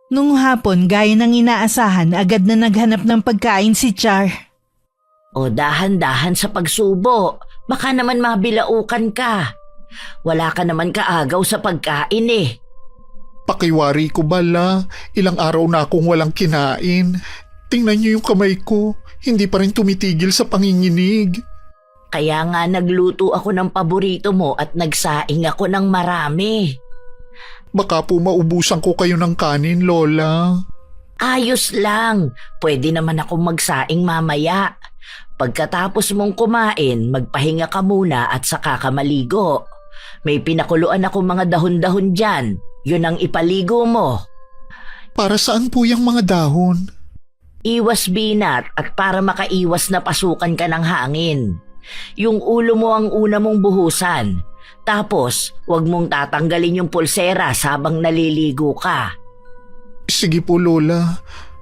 Nung hapon, gaya ng inaasahan, agad na naghanap ng pagkain si Char.
O dahan-dahan sa pagsubo, baka naman mabilaukan ka. Wala ka naman kaagaw sa pagkain eh.
Pakiwari ko bala, ilang araw na akong walang kinain. Tingnan niyo yung kamay ko, hindi pa rin tumitigil sa panginginig.
Kaya nga nagluto ako ng paborito mo at nagsaing ako ng marami.
Baka po maubusan ko kayo ng kanin, Lola.
Ayos lang, pwede naman akong magsaing mamaya. Pagkatapos mong kumain, magpahinga ka muna at saka ka maligo. May pinakuluan ako mga dahon-dahon dyan, yun ang ipaligo mo.
Para saan po yung mga dahon?
Iwas binat at para makaiwas na pasukan ka ng hangin. Yung ulo mo ang una mong buhusan. Tapos, wag mong tatanggalin yung pulsera habang naliligo ka.
Sige po, Lola.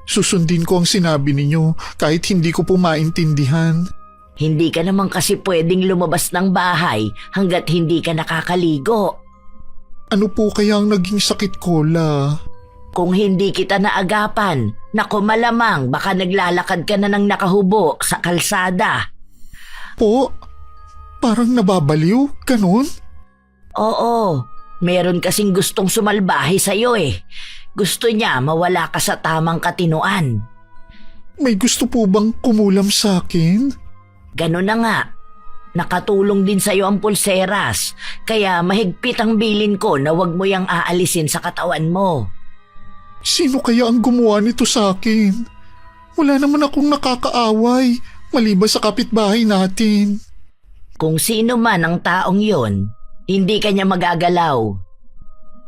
Susundin ko ang sinabi ninyo kahit hindi ko po maintindihan.
Hindi ka naman kasi pwedeng lumabas ng bahay hanggat hindi ka nakakaligo.
Ano po kaya ang naging sakit ko, La?
Kung hindi kita naagapan, naku malamang baka naglalakad ka na ng nakahubo sa kalsada.
Po? Parang nababaliw? Ganon?
Oo, meron kasing gustong sumalbahe sa'yo eh. Gusto niya mawala ka sa tamang katinuan.
May gusto po bang kumulam sa akin?
Ganun na nga. Nakatulong din sa'yo ang pulseras, kaya mahigpit ang bilin ko na wag mo yang aalisin sa katawan mo.
Sino kaya ang gumawa nito sa akin? Wala naman akong nakakaaway, maliban sa kapitbahay natin.
Kung sino man ang taong yon, hindi kanya magagalaw.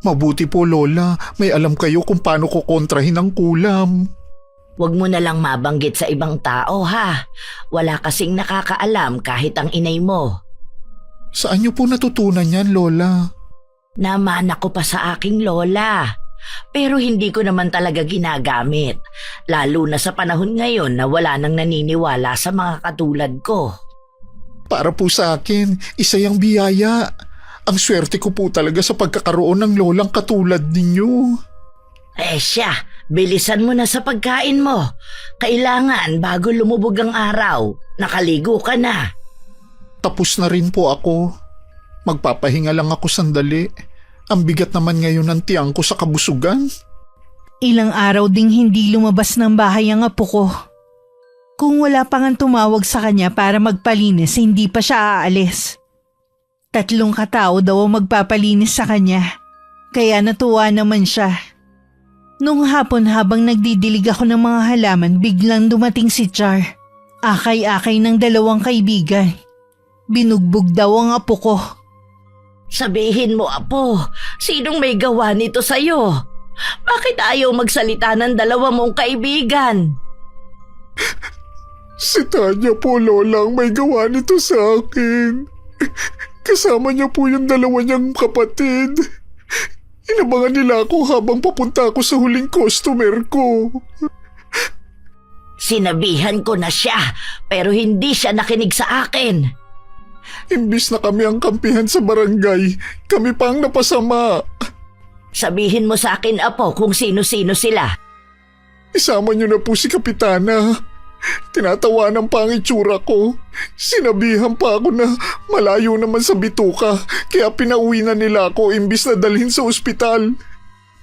Mabuti po, Lola. May alam kayo kung paano ko kontrahin ang kulam.
Huwag mo na lang mabanggit sa ibang tao ha. Wala kasing nakakaalam kahit ang inay mo.
Saan niyo po natutunan yan, Lola?
Namana ko pa sa aking lola. Pero hindi ko naman talaga ginagamit. Lalo na sa panahon ngayon na wala nang naniniwala sa mga katulad ko.
Para po sa akin, isa yung biyaya. Ang swerte ko po talaga sa pagkakaroon ng lolang katulad ninyo.
Siya, bilisan mo na sa pagkain mo. Kailangan bago lumubog ang araw, nakaligo ka na.
Tapos na rin po ako. Magpapahinga lang ako sandali. Ang bigat naman ngayon ng tiyang ko sa kabusugan.
Ilang araw ding hindi lumabas ng bahay ang apo ko. Kung wala pa nga tumawag sa kanya para magpalinis, hindi pa siya aalis. 3 katao daw ang magpapalinis sa kanya. Kaya natuwa naman siya. Nung hapon habang nagdidilig ako ng mga halaman, biglang dumating si Char. Akay-akay ng 2 kaibigan. Binugbog daw ang apo ko.
Sabihin mo, apo, sinong may gawa nito sa'yo? Bakit ayaw magsalita ng 2 mong kaibigan?
Si Tanya po, Lola, ang may gawa nito sa akin. Kasama niya po yung 2 niyang kapatid. Inabangan nila ako habang papunta ako sa huling customer ko.
Sinabihan ko na siya, pero hindi siya nakinig sa akin.
Imbis na kami ang kampihan sa barangay, kami pa ang napasama.
Sabihin mo sa akin, apo, kung sino-sino sila.
Isama niyo na po si Kapitana. Tinatawanan pa ang itsura ko. Sinabihan pa ako na malayo naman sa bituka, kaya pinauwi na nila ako imbis na dalhin sa ospital.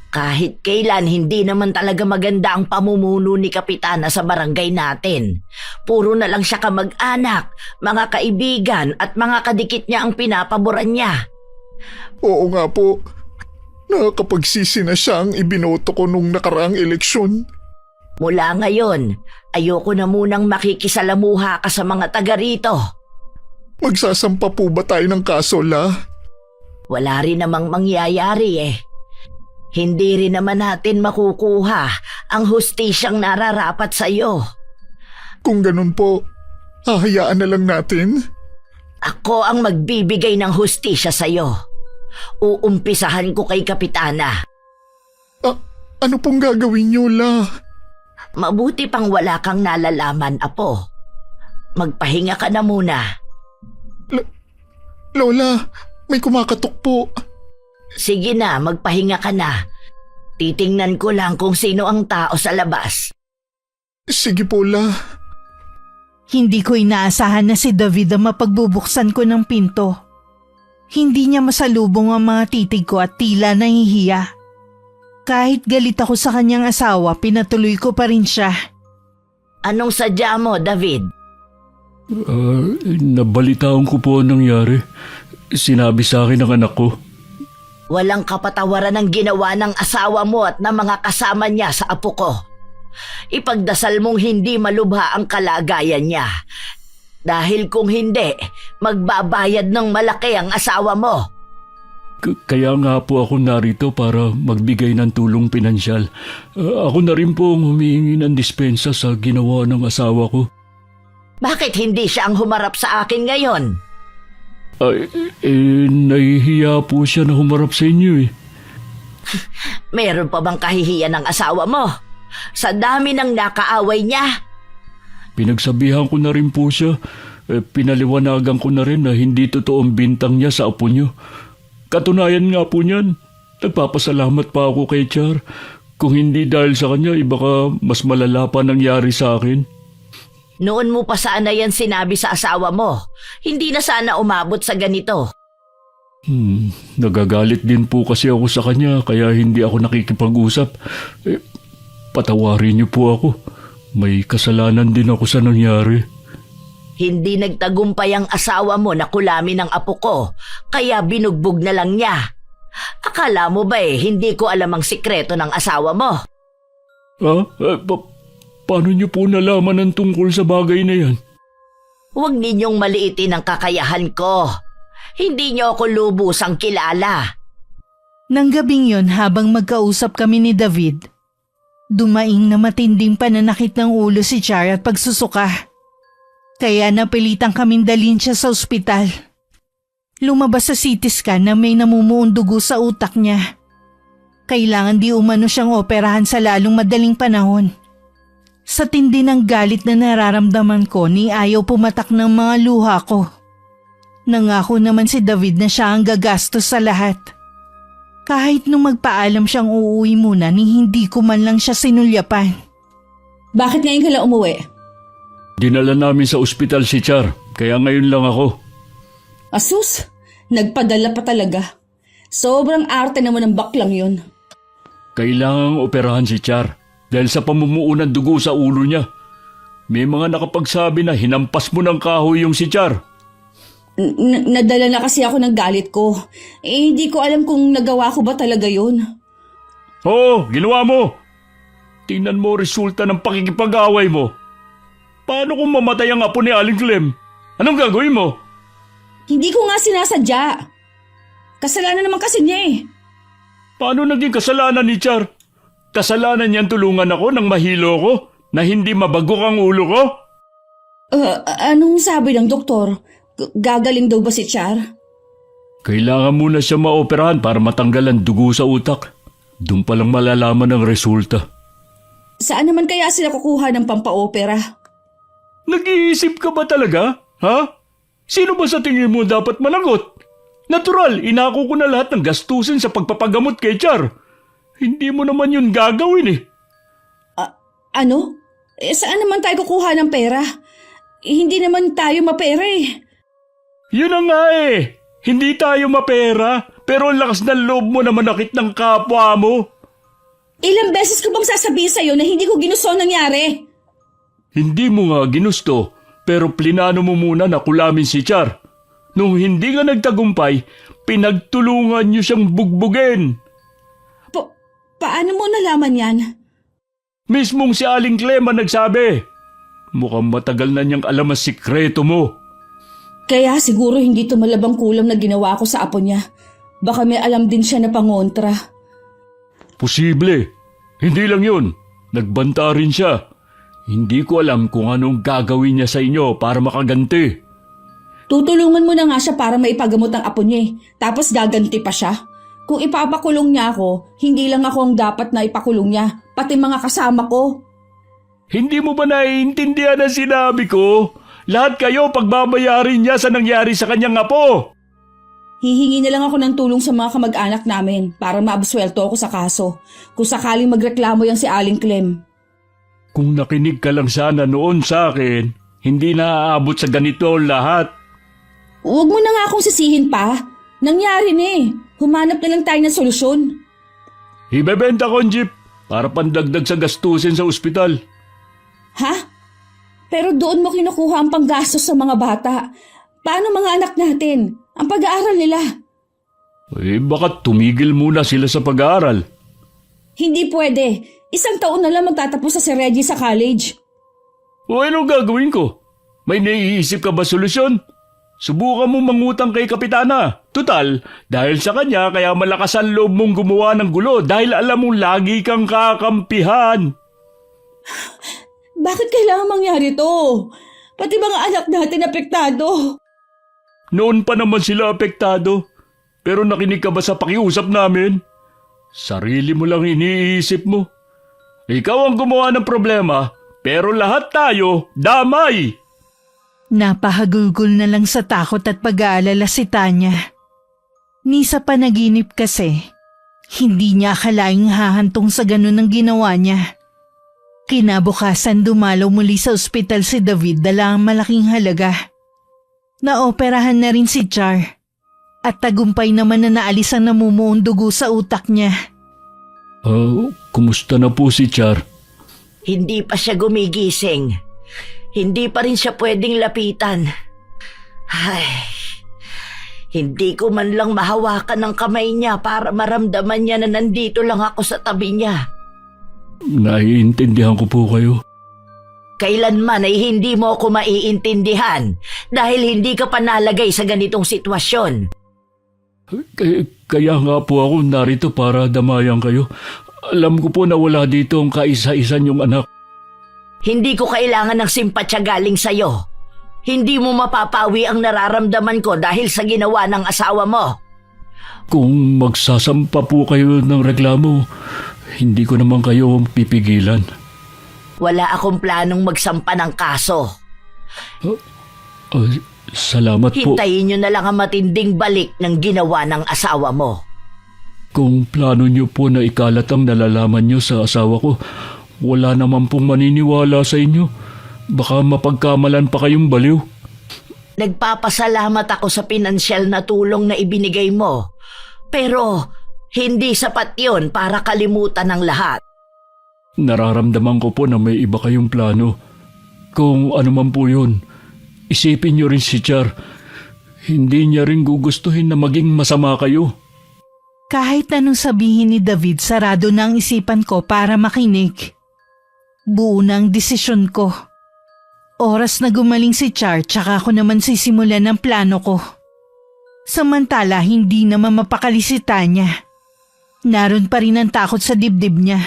Kahit kailan, hindi naman talaga maganda ang pamumuno ni Kapitana sa barangay natin. Puro na lang siya kamag-anak, mga kaibigan at mga kadikit niya ang pinapaboran niya.
Oo nga po. Nakakapagsisi na siya ang ibinoto ko nung nakaraang eleksyon.
Mula ngayon, ayoko na munang makikisalamuha ka sa mga taga rito.
Magsasampa po ba tayo ng kaso, La?
Wala rin namang mangyayari eh. Hindi rin naman natin makukuha ang hustisyang nararapat sa iyo.
Kung ganun po, hahayaan na lang natin.
Ako ang magbibigay ng hustisya sa iyo. Uumpisahan ko kay Kapitana.
Ano pong gagawin niyo, La?
Mabuti pang wala kang nalalaman, apo. Magpahinga ka na muna.
Lola, may kumakatok po.
Sige na, magpahinga ka na. Titingnan ko lang kung sino ang tao sa labas.
Sige po, La.
Hindi ko inaasahan na si David ang mapagbubuksan ko ng pinto. Hindi niya masalubong ang mga titig ko at tila nahihiya. Kahit galit ako sa kanyang asawa, pinatuloy ko pa rin siya.
Anong sadya mo, David?
Nabalitaan ko po ang nangyari. Sinabi sa akin ng anak ko.
Walang kapatawaran ang ginawa ng asawa mo at ng mga kasama niya sa apo ko. Ipagdasal mong hindi malubha ang kalagayan niya. Dahil kung hindi, magbabayad ng malaki ang asawa mo.
Kaya nga po ako narito para magbigay ng tulong pinansyal. Ako na rin po ang humihingi ng dispensa sa ginawa ng asawa ko.
Bakit hindi siya ang humarap sa akin ngayon?
Nahihiya po siya na humarap sa inyo eh.
Meron pa bang kahihiyan ng asawa mo? Sa dami ng nakaaway niya?
Pinagsabihan ko na rin po siya. Pinaliwanagan ko na rin na hindi totoong bintang niya sa apo niyo. Katunayan nga po niyan, nagpapasalamat pa ako kay Char. Kung hindi dahil sa kanya, baka mas malala pa nangyari sa akin.
Noon mo pa sana yan sinabi sa asawa mo. Hindi na sana umabot sa ganito.
Nagagalit din po kasi ako sa kanya kaya hindi ako nakikipag-usap. Patawarin niyo po ako. May kasalanan din ako sa nangyari.
Hindi nagtagumpay ang asawa mo na kulamin ng apo ko, kaya binugbog na lang niya. Akala mo ba hindi ko alam ang sikreto ng asawa mo?
Paano niyo po nalaman ang tungkol sa bagay na yan?
Huwag ninyong maliitin ang kakayahan ko. Hindi niyo ako lubusang kilala.
Nang gabing yon habang magkausap kami ni David, dumaing na matinding pananakit ng ulo si Char at pagsusuka. Kaya napilitang kaming dalhin siya sa ospital. Lumabas sa CT scan na may namumuong dugo sa utak niya. Kailangan di umano siyang operahan sa lalong madaling panahon. Sa tindi ng galit na nararamdaman ko ni ayaw pumatak ng mga luha ko. Nangako naman si David na siya ang gagastos sa lahat. Kahit nung magpaalam siyang uuwi muna ni hindi ko man lang siya sinulyapan.
Bakit ngayon ka lang umuwi?
Dinala namin sa ospital si Char, kaya ngayon lang ako.
Asus, nagpadala pa talaga. Sobrang arte naman ng baklang yun.
Kailangang operahan si Char dahil sa pamumuo ng dugo sa ulo niya. May mga nakapagsabi na hinampas mo ng kahoy yung si Char.
Nadala na kasi ako ng galit ko. Hindi ko alam kung nagawa ko ba talaga yun.
Oo, ginawa mo. Tingnan mo resulta ng pakikipag-away mo. Paano kung mamatay ang apo ni Aling Clem? Anong gagawin mo?
Hindi ko nga sinasadya. Kasalanan naman kasi niya
Paano naging kasalanan ni Char? Kasalanan niyan tulungan ako nang mahilo ko na hindi mabagok ang ulo ko?
Anong sabi ng doktor? Gagaling daw ba si Char?
Kailangan muna siya maoperahan para matanggal ang dugo sa utak. Doon pa lang malalaman ang resulta.
Saan naman kaya sila kukuha ng pampaopera?
Nag-iisip ka ba talaga? Ha? Sino ba sa tingin mo dapat managot? Natural, inako ko na lahat ng gastusin sa pagpapagamot kay Char. Hindi mo naman yun gagawin
Ano? Saan naman tayo kukuha ng pera? Hindi naman tayo mapera
Yun na nga Hindi tayo mapera, pero ang lakas ng loob mo na manakit ng kapwa mo.
Ilang beses ko bang sasabihin sa'yo na hindi ko ginusto ang nangyari?
Hindi mo nga ginusto, pero plinano mo muna na kulamin si Char. Nung hindi nga nagtagumpay, pinagtulungan niyo siyang bugbugin.
Paano mo nalaman yan?
Mismong si Aling Clem ang nagsabi. Mukhang matagal na niyang alam ang sikreto mo.
Kaya siguro hindi tumalabang kulam na ginawa ko sa apo niya. Baka may alam din siya na pangontra.
Posible. Hindi lang yun. Nagbanta rin siya. Hindi ko alam kung anong gagawin niya sa inyo para makaganti.
Tutulungan mo na nga siya para maipagamot ang apo niya Tapos gaganti pa siya. Kung ipapakulong niya ako, hindi lang ako ang dapat na ipakulong niya, pati mga kasama ko.
Hindi mo ba naiintindihan ang sinabi ko? Lahat kayo pagbabayarin niya sa nangyari sa kanyang apo.
Hihingi na lang ako ng tulong sa mga kamag-anak namin para maabsuelto ako sa kaso. Kung sakaling magreklamo yan si Aling Clem.
Kung nakinig ka lang sana noon sa akin, hindi na aabot sa ganito lahat.
Huwag mo na nga akong sisihin pa. Nangyari Humanap na lang tayo ng solusyon.
Ibebenta ko ang jeep para pandagdag sa gastusin sa ospital.
Ha? Pero doon mo kinukuha ang panggastos sa mga bata. Paano mga anak natin? Ang pag-aaral nila?
Baka tumigil muna sila sa pag-aaral.
Hindi pwede. 1 taon na lang magtatapos si Reggie sa college.
Anong gagawin ko? May naiisip ka ba solusyon? Subukan mo mangutang kay Kapitana. Tutal, dahil sa kanya kaya malakas ang loob mong gumawa ng gulo dahil alam mong lagi kang kakampihan.
Bakit kailangan mangyari to? Pati mga anak natin apektado.
Noon pa naman sila apektado. Pero nakinig ka ba sa pakiusap namin? Sarili mo lang iniisip mo. Ikaw ang gumawa ng problema, pero lahat tayo damay.
Napahagulgol na lang sa takot at pag-aalala si Tanya. Ni sa panaginip kasi, hindi niya akalaing hahantong sa ganun ang ginawa niya. Kinabukasan dumalaw muli sa ospital si David dala ang malaking halaga. Naoperahan na rin si Char. At tagumpay naman na naalis ang namumuong dugo sa utak niya.
Kumusta na po si Char?
Hindi pa siya gumigising. Hindi pa rin siya pwedeng lapitan. Ay, hindi ko man lang mahawakan ng kamay niya para maramdaman niya na nandito lang ako sa tabi niya.
Naiintindihan ko po kayo.
Kailanman ay hindi mo ako maiintindihan dahil hindi ka pa nalagay sa ganitong sitwasyon.
Kaya nga po ako narito para damayan kayo. Alam ko po na wala dito ang kaisa-isa niyong anak.
Hindi ko kailangan ng simpatsya galing sa'yo. Hindi mo mapapawi ang nararamdaman ko dahil sa ginawa ng asawa mo.
Kung magsasampa po kayo ng reklamo, hindi ko naman kayo pipigilan.
Wala akong planong magsampa ng kaso.
Salamat po.
Hintayin nyo na lang ang matinding balik ng ginawa ng asawa mo.
Kung plano niyo po na ikalat ang nalalaman niyo sa asawa ko, wala naman pong maniniwala sa inyo. Baka mapagkamalan pa kayong baliw.
Nagpapasalamat ako sa pinansyal na tulong na ibinigay mo. Pero hindi sapat yon para kalimutan ang lahat.
Nararamdaman ko po na may iba kayong plano. Kung ano man po yun, isipin niyo rin si Char. Hindi niya rin gugustuhin na maging masama kayo.
Kahit anong sabihin ni David, sarado na ang isipan ko para makinig. Buo na ang desisyon ko. Oras na gumaling si Char, tsaka ako naman sisimulan ng plano ko. Samantala, hindi naman mapakali si Tanya. Naroon pa rin ang takot sa dibdib niya,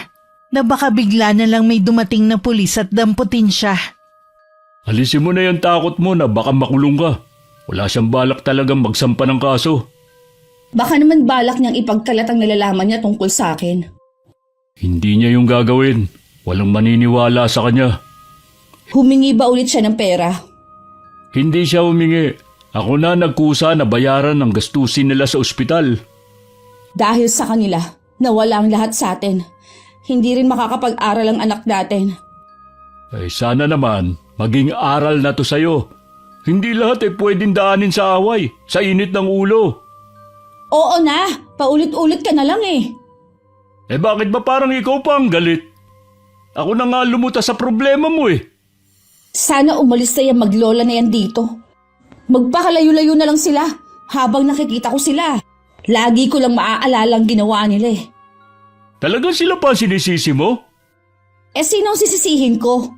na baka bigla na lang may dumating na pulis at damputin siya.
Alisin mo na yung takot mo na baka makulong ka. Wala siyang balak talagang magsampa ng kaso.
Baka naman balak niyang ipagkalat ang nalalaman niya tungkol sa akin.
Hindi niya yung gagawin. Walang maniniwala sa kanya.
Humingi ba ulit siya ng pera?
Hindi siya humingi. Ako na nagkusa na bayaran ang gastusin nila sa ospital.
Dahil sa kanila, nawala ang lahat sa atin. Hindi rin makakapag-aral ang anak natin.
Ay sana naman, maging aral na to sa'yo. Hindi lahat pwedeng daanin sa away, sa init ng ulo.
Oo na, paulit-ulit ka na lang eh.
Bakit ba parang ikaw pa ang galit? Ako na nga lumutas sa problema mo eh.
Sana umalis na yan maglola na yan dito. Magpakalayo-layo na lang sila habang nakikita ko sila. Lagi ko lang maaalala ang ginawa nila eh.
Talagang sila pa ang sinisisi mo?
Sino ang sisisihin ko?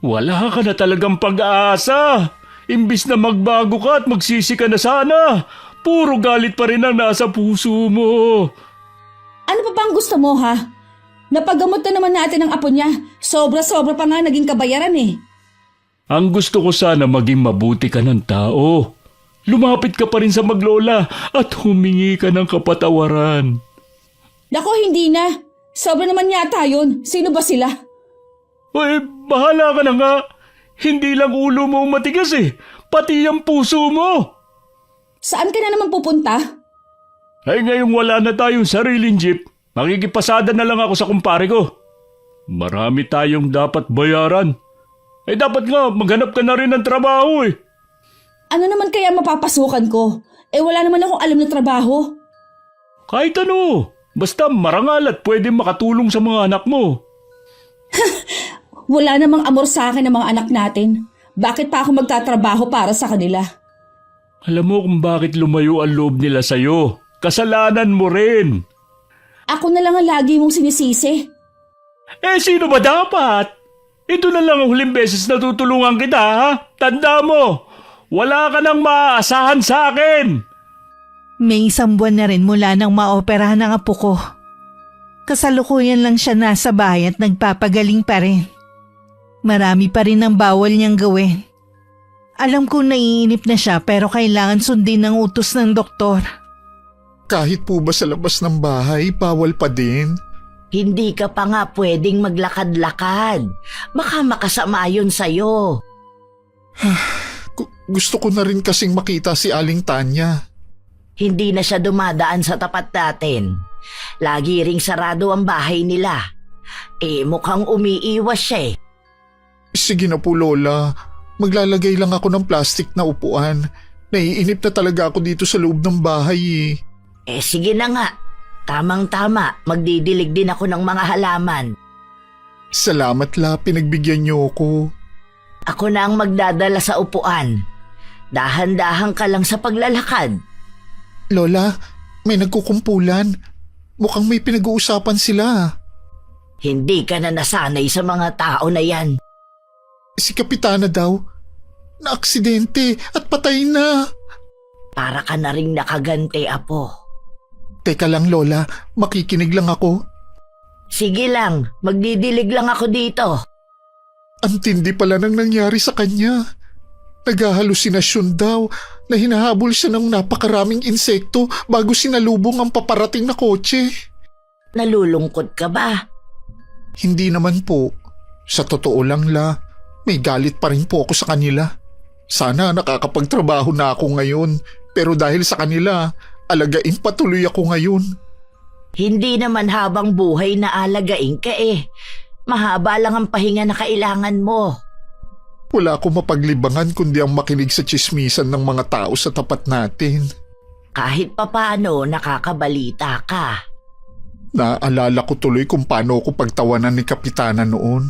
Wala ka na talagang pag-aasa. Imbis na magbago ka at magsisi ka na sana. Puro galit pa rin ang nasa puso mo.
Ano pa bang gusto mo ha? Napagamot na naman natin ang apo niya. Sobra-sobra pa nga naging kabayaran eh.
Ang gusto ko sana maging mabuti ka ng tao. Lumapit ka pa rin sa maglola at humingi ka ng kapatawaran.
Nako, hindi na. Sobra naman yata yun. Sino ba sila?
Bahala ka na nga. Hindi lang ulo mo matigas pati ang puso mo.
Saan ka na naman pupunta?
Ngayong wala na tayong sariling jeep, makikipasada na lang ako sa kumpare ko. Marami tayong dapat bayaran. Dapat nga maghanap ka na rin ng trabaho
Ano naman kaya mapapasukan ko? Wala naman akong alam na trabaho.
Kahit ano, basta marangal at pwede makatulong sa mga anak mo.
Wala namang amor sa akin ng mga anak natin. Bakit pa ako magtatrabaho para sa kanila?
Alam mo kung bakit lumayo ang loob nila sa'yo. Kasalanan mo rin.
Ako na lang ang lagi mong sinisisi.
Sino ba dapat? Ito na lang ang huling beses na tutulungan kita, ha? Tanda mo, wala ka nang maaasahan sa akin.
May 1 buwan na rin mula nang maoperahan ang apo ko. Kasalukuyan lang siya nasa bahay at nagpapagaling pa rin. Marami pa rin ang bawal niyang gawin. Alam kong naiinip na siya pero kailangan sundin ang utos ng doktor.
Kahit po ba sa labas ng bahay, bawal pa din?
Hindi ka pa nga pwedeng maglakad-lakad. Baka makasama yun sa'yo.
Gusto ko na rin kasing makita si Aling Tanya.
Hindi na siya dumadaan sa tapat natin. Lagi ring sarado ang bahay nila. Mukhang umiiwas siya
Sige na po, Lola. Maglalagay lang ako ng plastic na upuan. Naiinip na talaga ako dito sa loob ng bahay eh.
Sige na nga. Tamang-tama, magdidilig din ako ng mga halaman.
Salamat La, pinagbigyan niyo ako.
Ako na ang magdadala sa upuan. Dahan-dahan ka lang sa paglalakad.
Lola, may nagkukumpulan. Mukhang may pinag-uusapan sila.
Hindi ka na nasanay sa mga tao na yan.
Si Kapitana daw, na-aksidente at patay na.
Para ka na ring nakagante, Apo.
Teka lang Lola, makikinig lang ako.
Sige lang, magdidilig lang ako dito.
Ang tindi pala nang nangyari sa kanya. Naghahalusinasyon daw na hinahabol siya ng napakaraming insekto bago sinalubong ang paparating na kotse.
Nalulungkot ka ba?
Hindi naman po. Sa totoo lang La, may galit pa rin po ako sa kanila. Sana nakakapagtrabaho na ako ngayon, pero dahil sa kanila, alagain patuloy ako ngayon.
Hindi naman habang buhay na alagain ka eh. Mahaba lang ang pahinga na kailangan mo.
Wala akong mapaglibangan kundi ang makinig sa tsismisan ng mga tao sa tapat natin.
Kahit papaano nakakabalita ka.
Naalala ko tuloy kung paano ako pagtawanan ni Kapitana noon.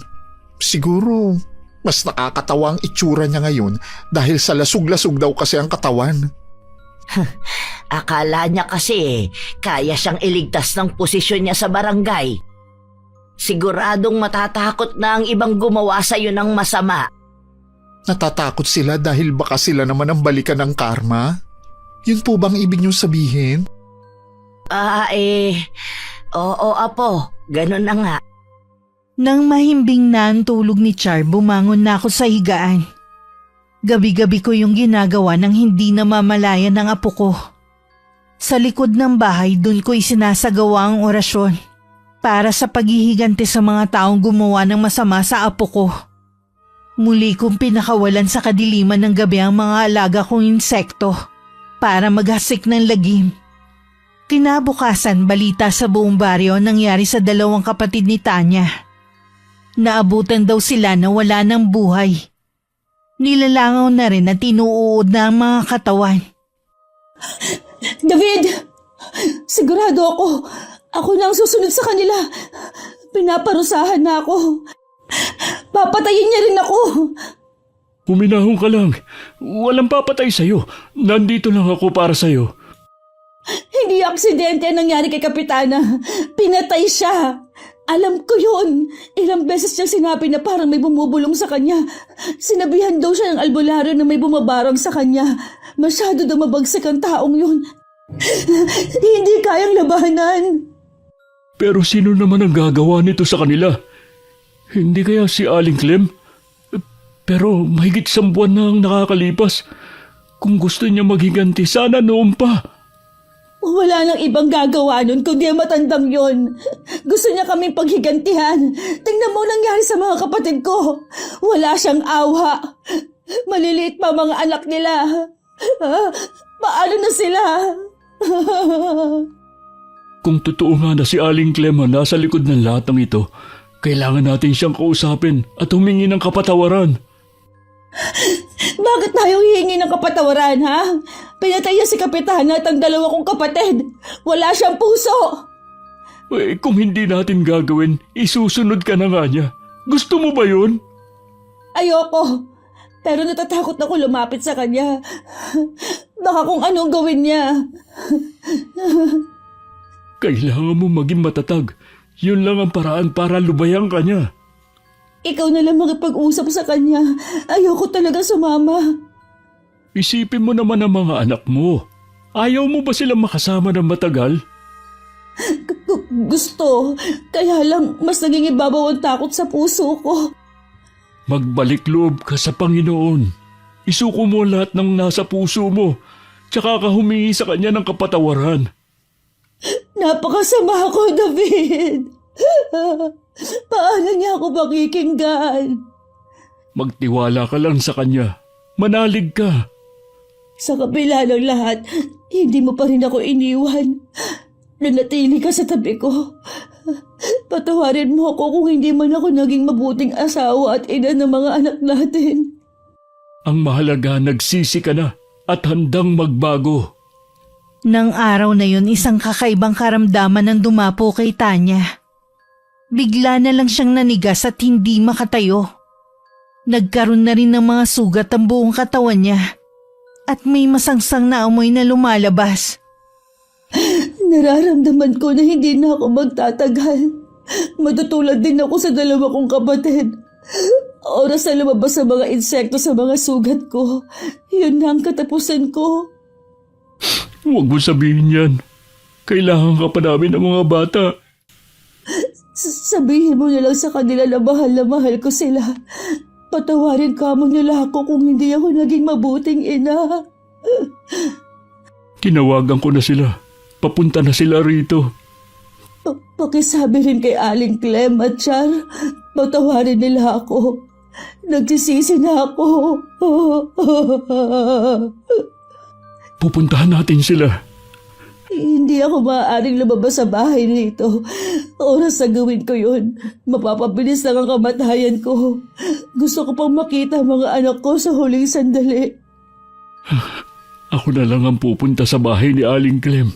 Siguro, mas nakakatawa ang itsura niya ngayon dahil sa lasug-lasug daw kasi ang katawan.
Akala niya kasi kaya siyang iligtas ng posisyon niya sa barangay. Siguradong matatakot na ang ibang gumawa sa'yo ng masama.
Natatakot sila dahil baka sila naman ang balikan ng karma? Yun po bang ibig niyong sabihin?
Oo Apo, ganun na nga.
Nang mahimbing na ang tulog ni Char, bumangon na ako sa higaan. Gabi-gabi ko yung ginagawa nang hindi namamalayan ng apo ko. Sa likod ng bahay, dun ko isinasagawa ang orasyon para sa paghihiganti sa mga taong gumawa ng masama sa apo ko. Muli kong pinakawalan sa kadiliman ng gabi ang mga alaga kong insekto para maghasik ng lagim. Kinabukasan, balita sa buong baryo nangyari sa dalawang kapatid ni Tanya. Naabutan daw sila na wala ng buhay. Nilalangaw na rin at tinuuod na ang mga katawan.
David! Sigurado ako. Ako na ang susunod sa kanila. Pinaparusahan na ako. Papatayin niya rin ako.
Huminahon ka lang. Walang papatay sa'yo. Nandito lang ako para sa'yo.
Hindi aksidente ang nangyari kay Kapitana. Pinatay siya. Alam ko yun. Ilang beses niya sinabi na parang may bumubulong sa kanya. Sinabihan daw siya ng albularyo na may bumabarang sa kanya. Masyado daw mabagsak ang taong yun. Hindi kayang labanan.
Pero sino naman ang gagawa nito sa kanila? Hindi kaya si Aling Clem? Pero mahigit 1 buwan na ang nakakalipas. Kung gusto niya maghiganti, sana noon pa.
Wala nang ibang gagawa nun kundi ang matandang yon. Gusto niya kaming paghigantihan. Tingnan mo nangyari sa mga kapatid ko. Wala siyang awa. Maliliit pa mga anak nila. Paano na sila?
Kung totoo nga na si Aling Clem ang nasa likod ng lahat ng ito, kailangan natin siyang kausapin at humingi ng kapatawaran.
Bakit tayo hihingi ng kapatawaran, ha? Pinatay niya si Kapitana at ang 2 kong kapatid. Wala siyang puso.
Kung hindi natin gagawin, isusunod ka na nga niya. Gusto mo ba yun?
Ayoko. Pero natatakot ako lumapit sa kanya. Baka kung anong gawin niya.
Kailangan mo maging matatag. Yun lang ang paraan para lubayan ka niya.
Ikaw na lang makipag-usap sa kanya. Ayoko talaga sumama.
Isipin mo naman ang mga anak mo. Ayaw mo ba silang makasama ng matagal?
Gusto. Kaya lang mas naging ibabaw ang takot sa puso ko.
Magbalik loob ka sa Panginoon. Isuko mo lahat ng nasa puso mo. Tsaka ka humingi sa kanya ng kapatawaran.
Napakasama ko, David. Paano niya ako makikinggan?
Magtiwala ka lang sa kanya. Manalig ka.
Sa kabila ng lahat, hindi mo pa rin ako iniwan. Nanatili ka sa tabi ko. Patawarin mo ako kung hindi man ako naging mabuting asawa at ina ng mga anak natin.
Ang mahalaga, nagsisi ka na. at handang magbago.
Nang araw na yun, isang kakaibang karamdaman ang dumapo kay Tanya. Bigla na lang siyang nanigas at hindi makatayo. Nagkaroon na rin ng mga sugat ang buong katawan niya. At may masangsang na amoy na lumalabas.
Nararamdaman ko na hindi na ako magtatagal. Matutulad din ako sa dalawa kong kapatid. Oras na lumabas sa mga insekto sa mga sugat ko. Yun na ang katapusan ko.
Huwag mo sabihin yan. Kailangan ka pa namin ng mga bata.
Sabihin mo na lang sa kanila na mahal ko sila. Patawarin ka mo nila ako kung hindi ako naging mabuting ina.
Tinawagan ko na sila. Papunta na sila rito.
Pakisabi rin kay Aling Clem at Char. Patawarin nila ako. Nagsisisi na ako.
Pupuntahan natin sila.
Hindi ako maaaring lumabas sa bahay nito. Oras na gawin ko yun, mapapabilis lang ang kamatayan ko. Gusto ko pang makita ang mga anak ko sa huling sandali.
Ako na lang ang pupunta sa bahay ni Aling Clem.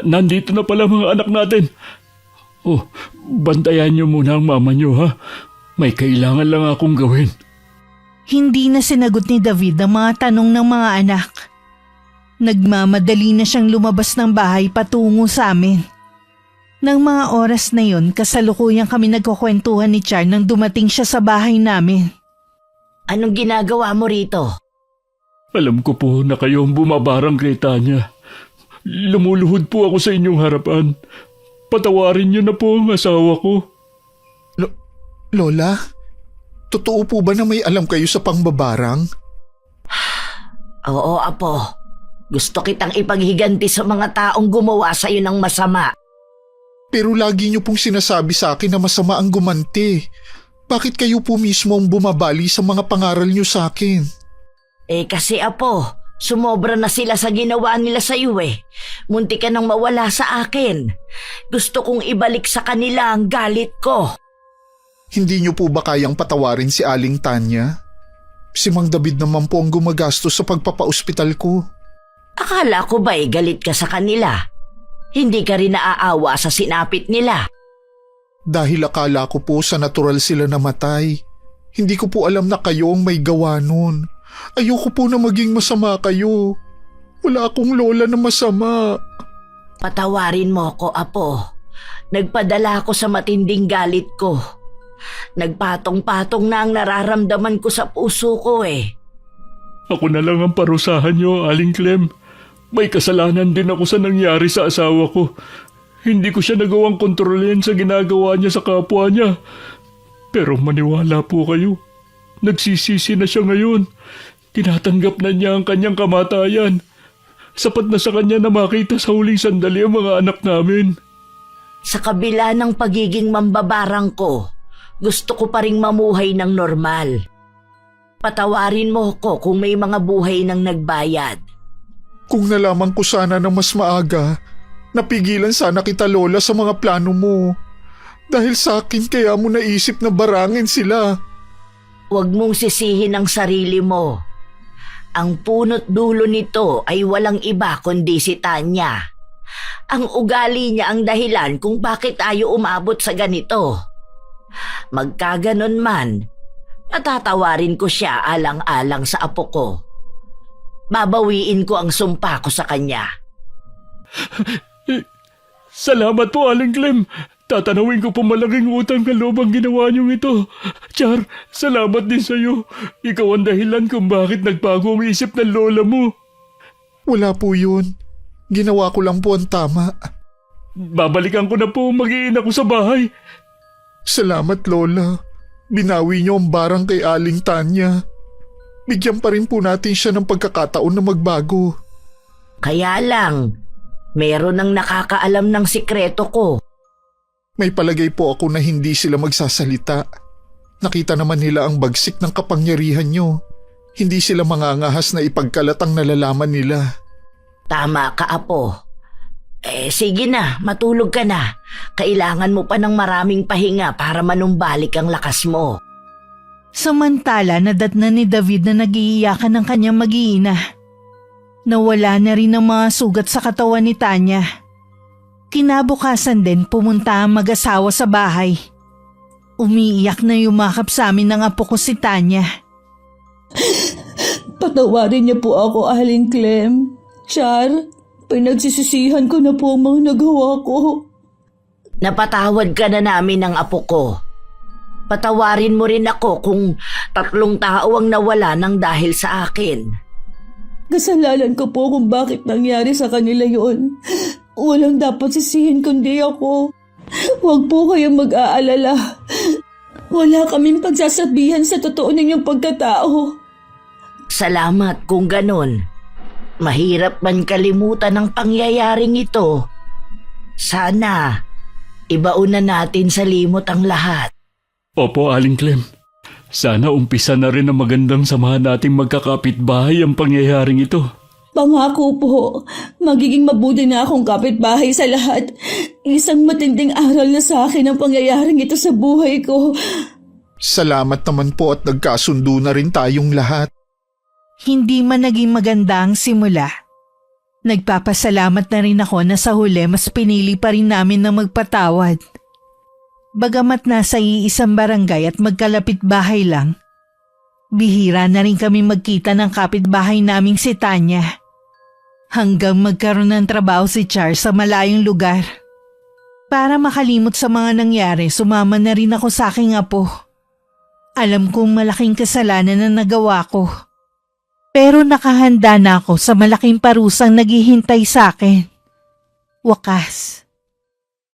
Nandito na pala mga anak natin. Oh, bantayan niyo muna ang mama niyo, ha? May kailangan lang akong gawin.
Hindi na sinagot ni David ang mga tanong ng mga anak. Nagmamadali na siyang lumabas ng bahay patungo sa amin. Nang mga oras na yon, kasalukuyan kami nagkukwentuhan ni Char nang dumating siya sa bahay namin.
Anong ginagawa mo rito?
Alam ko po na kayo ang bumabarang kay Tanya. Lumuluhod po ako sa inyong harapan. Patawarin niyo na po ang asawa ko.
Lola, totoo po ba na may alam kayo sa pangbabarang?
Oo, Apo. Gusto kitang ipaghiganti sa mga taong gumawa sa'yo ng masama.
Pero lagi niyo pong sinasabi sa akin na masama ang gumanti. Bakit kayo po mismo ang bumabali sa mga pangaral niyo sa akin?
Kasi Apo, sumobra na sila sa ginawa nila sa'yo eh. Munti ka nang mawala sa akin. Gusto kong ibalik sa kanila ang galit ko.
Hindi niyo po ba kayang patawarin si Aling Tanya? Si Mang David naman po ang gumagastos sa pagpapa-ospital ko.
Akala ko ba'y galit ka sa kanila? Hindi ka rin naaawa sa sinapit nila.
Dahil akala ko po sa natural sila namatay. Hindi ko po alam na kayo ang may gawa nun. Ayoko po na maging masama kayo. Wala akong lola na masama.
Patawarin mo ko, Apo. Nagpadala ako sa matinding galit ko. Nagpatong-patong na ang nararamdaman ko sa puso ko eh.
Ako na lang ang parusahan niyo, Aling Clem. May kasalanan din ako sa nangyari sa asawa ko. Hindi ko siya nagawang kontrolin sa ginagawa niya sa kapwa niya. Pero maniwala po kayo. Nagsisisi na siya ngayon. Tinatanggap na niya ang kanyang kamatayan. Sapat na sa kanya na makita sa huling sandali ang mga anak namin.
Sa kabila ng pagiging mambabarang ko, gusto ko pa ring mamuhay ng normal. Patawarin mo ko kung may mga buhay nang nagbayad.
Kung nalaman ko sana na mas maaga, napigilan sana kita lola sa mga plano mo. Dahil sa akin kaya mo naisip na barangin sila.
Huwag mong sisihin ang sarili mo. Ang punot dulo nito ay walang iba kundi si Tanya. Ang ugali niya ang dahilan kung bakit tayo umabot sa ganito. Magkaganon man, patatawarin ko siya alang-alang sa apo ko. Babawiin ko ang sumpa ko sa kanya.
Salamat po, Aling Clem. Tatanawin ko po malaking utang na loob ang ginawa niyong ito. Char, salamat din sa'yo. Ikaw ang dahilan kung bakit nagbago ang isip ng lola mo.
Wala po yun. Ginawa ko lang po ang tama.
Babalikan ko na po mag-iina ko sa bahay.
Salamat lola. Binawi niyo ang barang kay Aling Tanya. Bigyan pa rin po natin siya ng pagkakataon na magbago.
Kaya lang, meron ang nakakaalam ng sikreto ko.
May palagay po ako na hindi sila magsasalita. Nakita naman nila ang bagsik ng kapangyarihan niyo. Hindi sila mangangahas na ipagkalat ang nalalaman nila.
Tama ka, Apo. Sige na, matulog ka na. Kailangan mo pa ng maraming pahinga para manumbalik ang lakas mo.
Samantala nadatnan ni David na nag-iiyakan ng kanyang mag-iina. Nawala na rin ang mga sugat sa katawan ni Tanya. Kinabukasan din pumunta ang mag-asawa sa bahay. Umiiyak na yumakap sa amin ng apo ko si Tanya.
Patawarin niyo po ako, Aling Clem. Char, pinagsisisihan ko na po ang mga nagawa ko.
Napatawad ka na namin ng apo ko. Patawarin mo rin ako kung 3 tao ang nawala ng dahil sa akin.
Kasalanan ko po kung bakit nangyari sa kanila yon. Walang dapat sisihin kundi ako. Huwag po kayong mag-aalala. Wala kaming pagsasabihan sa totoo ninyong pagkatao.
Salamat kung ganon. Mahirap man kalimutan ang pangyayaring ito. Sana, ibauna natin sa limot ang lahat.
Opo, Aling Clem. Sana umpisa na rin ang magandang samahan nating magkakapitbahay ang pangyayaring ito.
Pangako po, magiging mabuti na akong kapitbahay sa lahat. Isang matinding aral na sa akin ang pangyayaring ito sa buhay ko.
Salamat naman po at nagkasundo na rin tayong lahat.
Hindi man naging maganda ang simula. Nagpapasalamat na rin ako na sa huli mas pinili pa rin namin na magpatawad. Bagamat nasa iisang barangay at magkalapit bahay lang, bihira na rin kami magkita ng kapitbahay naming si Tanya. Hanggang magkaroon ng trabaho si Char sa malayong lugar. Para makalimot sa mga nangyari, sumama na rin ako sa aking apo. Alam kong malaking kasalanan na nagawa ko. Pero nakahanda na ako sa malaking parusang naghihintay sa akin. Wakas,